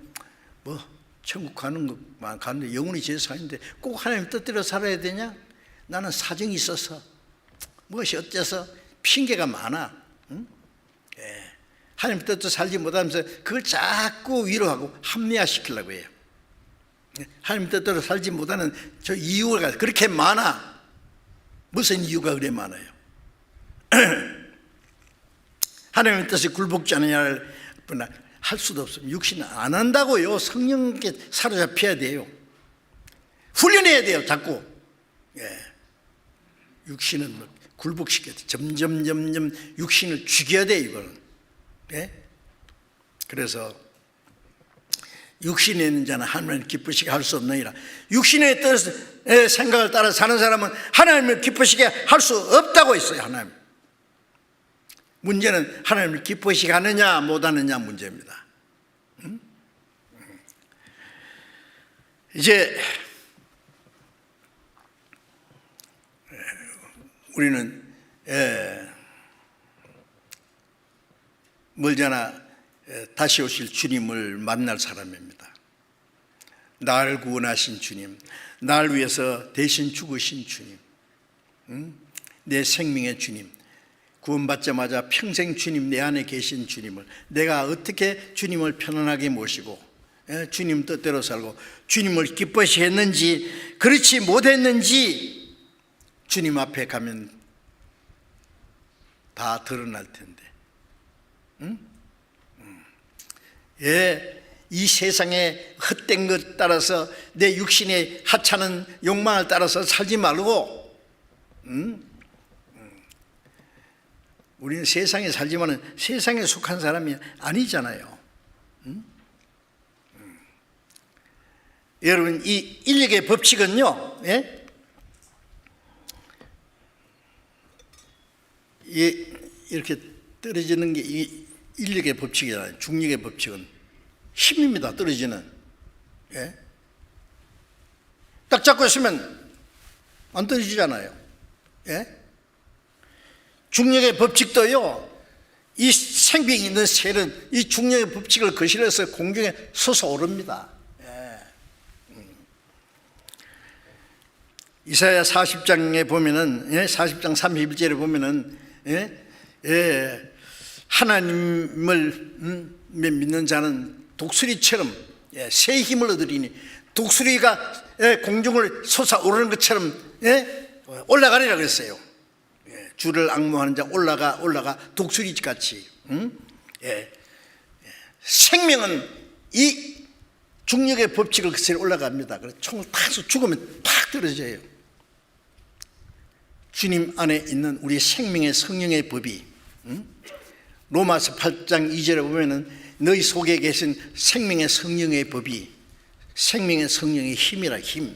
뭐 천국 가는 것만 가는데 영혼이 제일 사는데 꼭 하나님 뜻대로 살아야 되냐? 나는 사정이 있어서 무엇이 어째서 핑계가 많아. 응? 예. 하나님 뜻대로 살지 못하면서 그걸 자꾸 위로하고 합리화시키려고 해요. 하나님 뜻대로 살지 못하는 저 이유가 그렇게 많아. 무슨 이유가 그래 많아요? 하나님의 뜻에 굴복지 않느냐를 할 수도 없습니다. 육신은 안 한다고요. 성령께 사로잡혀야 돼요. 훈련해야 돼요. 자꾸. 예. 육신은 굴복시켜야 돼. 점점 육신을 죽여야 돼. 이거는. 예? 그래서 육신에 있는 자는 하나님을 기쁘시게 할 수 없느니라. 육신의 뜻의 생각을 따라 사는 사람은 하나님을 기쁘시게 할 수 없다고 했어요. 하나님. 문제는 하나님을 기쁘시게 하느냐 못하느냐 문제입니다. 이제 우리는 멀잖아 다시 오실 주님을 만날 사람입니다. 나를 구원하신 주님, 나를 위해서 대신 죽으신 주님, 내 생명의 주님, 구원받자마자 평생 주님 내 안에 계신 주님을 내가 어떻게 주님을 편안하게 모시고 주님 뜻대로 살고 주님을 기뻐시 했는지 그렇지 못했는지 주님 앞에 가면 다 드러날 텐데. 이 세상의 헛된 것 따라서 내 육신의 하찮은 욕망을 따라서 살지 말고 우리는 세상에 살지만은 세상에 속한 사람이 아니잖아요. 여러분 이 인력의 법칙은요, 이렇게 떨어지는 게 이 인력의 법칙이잖아요. 중력의 법칙은 힘입니다. 떨어지는. 딱 잡고 있으면 안 떨어지잖아요. 중력의 법칙도요, 이 생명이 있는 셀은 이 중력의 법칙을 거슬러서 공중에 솟아오릅니다. 이사야 40장에 보면은 40장 31절에 보면은 하나님을 믿는 자는 독수리처럼 새 힘을 얻으리니 독수리가 공중을 솟아오르는 것처럼 올라가리라 그랬어요. 주를 앙모하는 자 올라가 독수리같이. 생명은 이 중력의 법칙을 그대로 올라갑니다. 그래서 총을 탁 쏘 죽으면 팍 떨어져요. 주님 안에 있는 우리 생명의 성령의 법이 로마서 8장 2절에 보면은 너희 속에 계신 생명의 성령의 법이 생명의 성령의 힘이라 힘.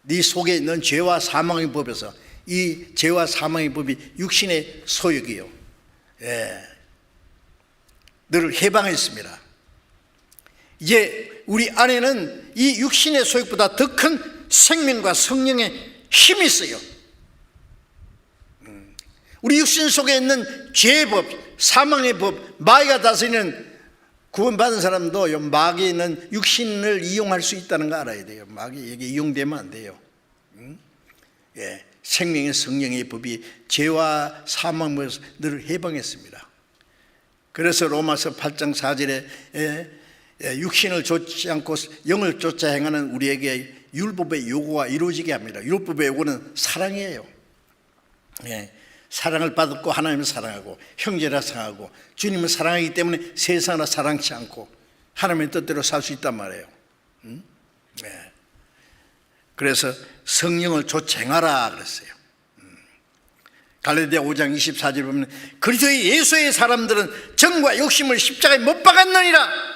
네 속에 있는 죄와 사망의 법에서 이 죄와 사망의 법이 육신의 소욕이요. 너를 해방했습니다. 이제 우리 안에는 이 육신의 소욕보다 더 큰 생명과 성령의 힘이 있어요. 우리 육신 속에 있는 죄의 법, 사망의 법, 마귀가 다스리는 구원받은 사람도 마귀는 육신을 이용할 수 있다는 거 알아야 돼요. 마귀에게 이용되면 안 돼요. 생명의 성령의 법이 죄와 사망을 늘 해방했습니다. 그래서 로마서 8장 4절에 육신을 좇지 않고 영을 쫓아 행하는 우리에게 율법의 요구가 이루어지게 합니다. 율법의 요구는 사랑이에요. 사랑을 받았고 하나님을 사랑하고 형제라 사랑하고 주님을 사랑하기 때문에 세상을 사랑치 않고 하나님의 뜻대로 살 수 있단 말이에요. 그래서 성령을 좇아 행하라 그랬어요. 갈라디아 5장 24절 보면 그리스도의 예수의 사람들은 정과 욕심을 십자가에 못 박았느니라.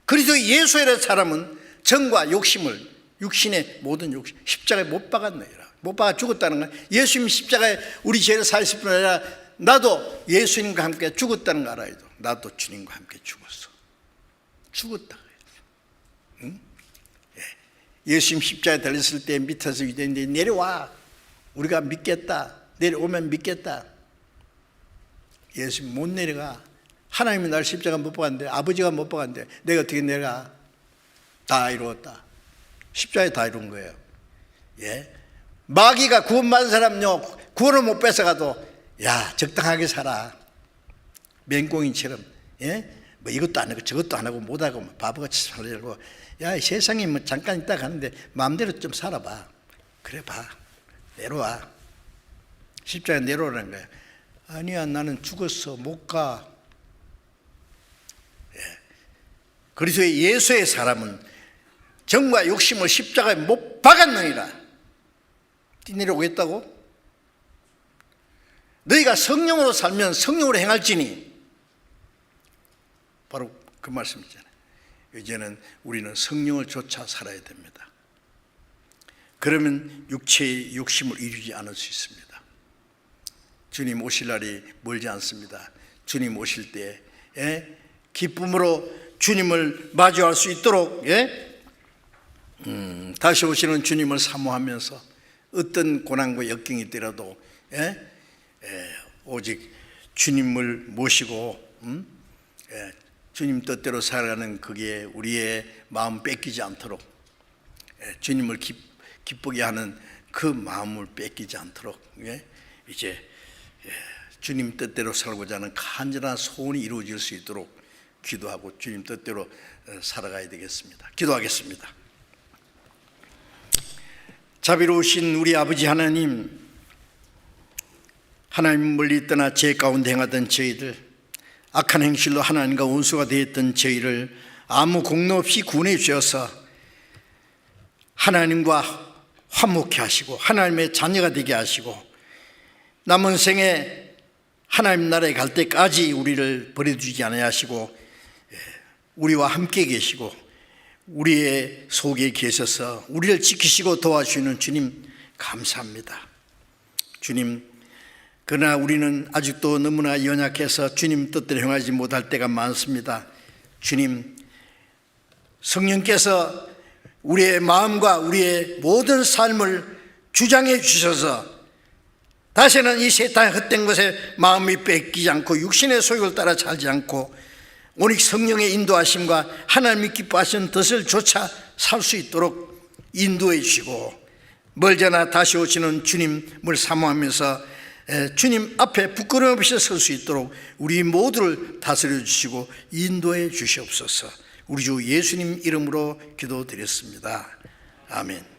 그리스도의 예수의 사람은 정과 욕심을 육신의 모든 욕심 십자가에 못 박았느니라. 못 박아 죽었다는 거야. 예수님 십자가에 우리 죄를 사실 뿐 아니라 나도 예수님과 함께 죽었다는 거 알아야 돼. 나도 주님과 함께 죽었다. 예수님 십자가에 달렸을 때 밑에서 유대인들이 내려와. 우리가 믿겠다. 내려오면 믿겠다. 예수님 못 내려가. 하나님이 날 십자가 못 박았는데 아버지가 못 박았는데 내가 어떻게 내려가. 다 이루었다. 십자가에 다 이룬 거예요. 마귀가 구원받은 사람요 구원을 못 뺏어가도 야 적당하게 살아. 맹꽁이처럼 뭐 이것도 안 하고 저것도 안 하고 못하고 바보같이 살려고 야 세상에 뭐 잠깐 있다 가는데 마음대로 좀 살아봐. 그래 봐. 내려와. 십자가에 내려오라는 거야. 아니야 나는 죽었어 못 가. 그리스도의 예수의 사람은 정과 욕심을 십자가에 못 박았느니라. 뛰내려오겠다고? 너희가 성령으로 살면 성령으로 행할지니 바로 그 말씀이잖아요. 이제는 우리는 성령을 쫓아 살아야 됩니다. 그러면 육체의 욕심을 이루지 않을 수 있습니다. 주님 오실 날이 멀지 않습니다. 주님 오실 때 기쁨으로 주님을 마주할 수 있도록 다시 오시는 주님을 사모하면서 어떤 고난과 역경이 있더라도 오직 주님을 모시고 주님 뜻대로 살아가는 그게 우리의 마음 뺏기지 않도록 주님을 기쁘게 하는 그 마음을 뺏기지 않도록 이제 주님 뜻대로 살고자 하는 간절한 소원이 이루어질 수 있도록 기도하고 주님 뜻대로 살아가야 되겠습니다. 기도하겠습니다. 자비로우신 우리 아버지 하나님, 하나님 멀리 떠나 죄 가운데 행하던 저희들, 악한 행실로 하나님과 원수가 되었던 저희를 아무 공로 없이 구원해 주셔서 하나님과 화목케 하시고 하나님의 자녀가 되게 하시고 남은 생에 하나님 나라에 갈 때까지 우리를 버려두지 않으시고 우리와 함께 계시고 우리의 속에 계셔서 우리를 지키시고 도와주시는 주님 감사합니다. 주님, 그러나 우리는 아직도 너무나 연약해서 주님 뜻대로 행하지 못할 때가 많습니다. 주님, 성령께서 우리의 마음과 우리의 모든 삶을 주장해 주셔서 다시는 이 세상의 헛된 것에 마음이 뺏기지 않고 육신의 소욕을 따라 살지 않고 오직 성령의 인도하심과 하나님이 기뻐하시는 뜻을 쫓아 살 수 있도록 인도해 주시고 멀잖아 다시 오시는 주님을 사모하면서 주님 앞에 부끄러움 없이 설 수 있도록 우리 모두를 다스려 주시고 인도해 주시옵소서. 우리 주 예수님 이름으로 기도드렸습니다. 아멘.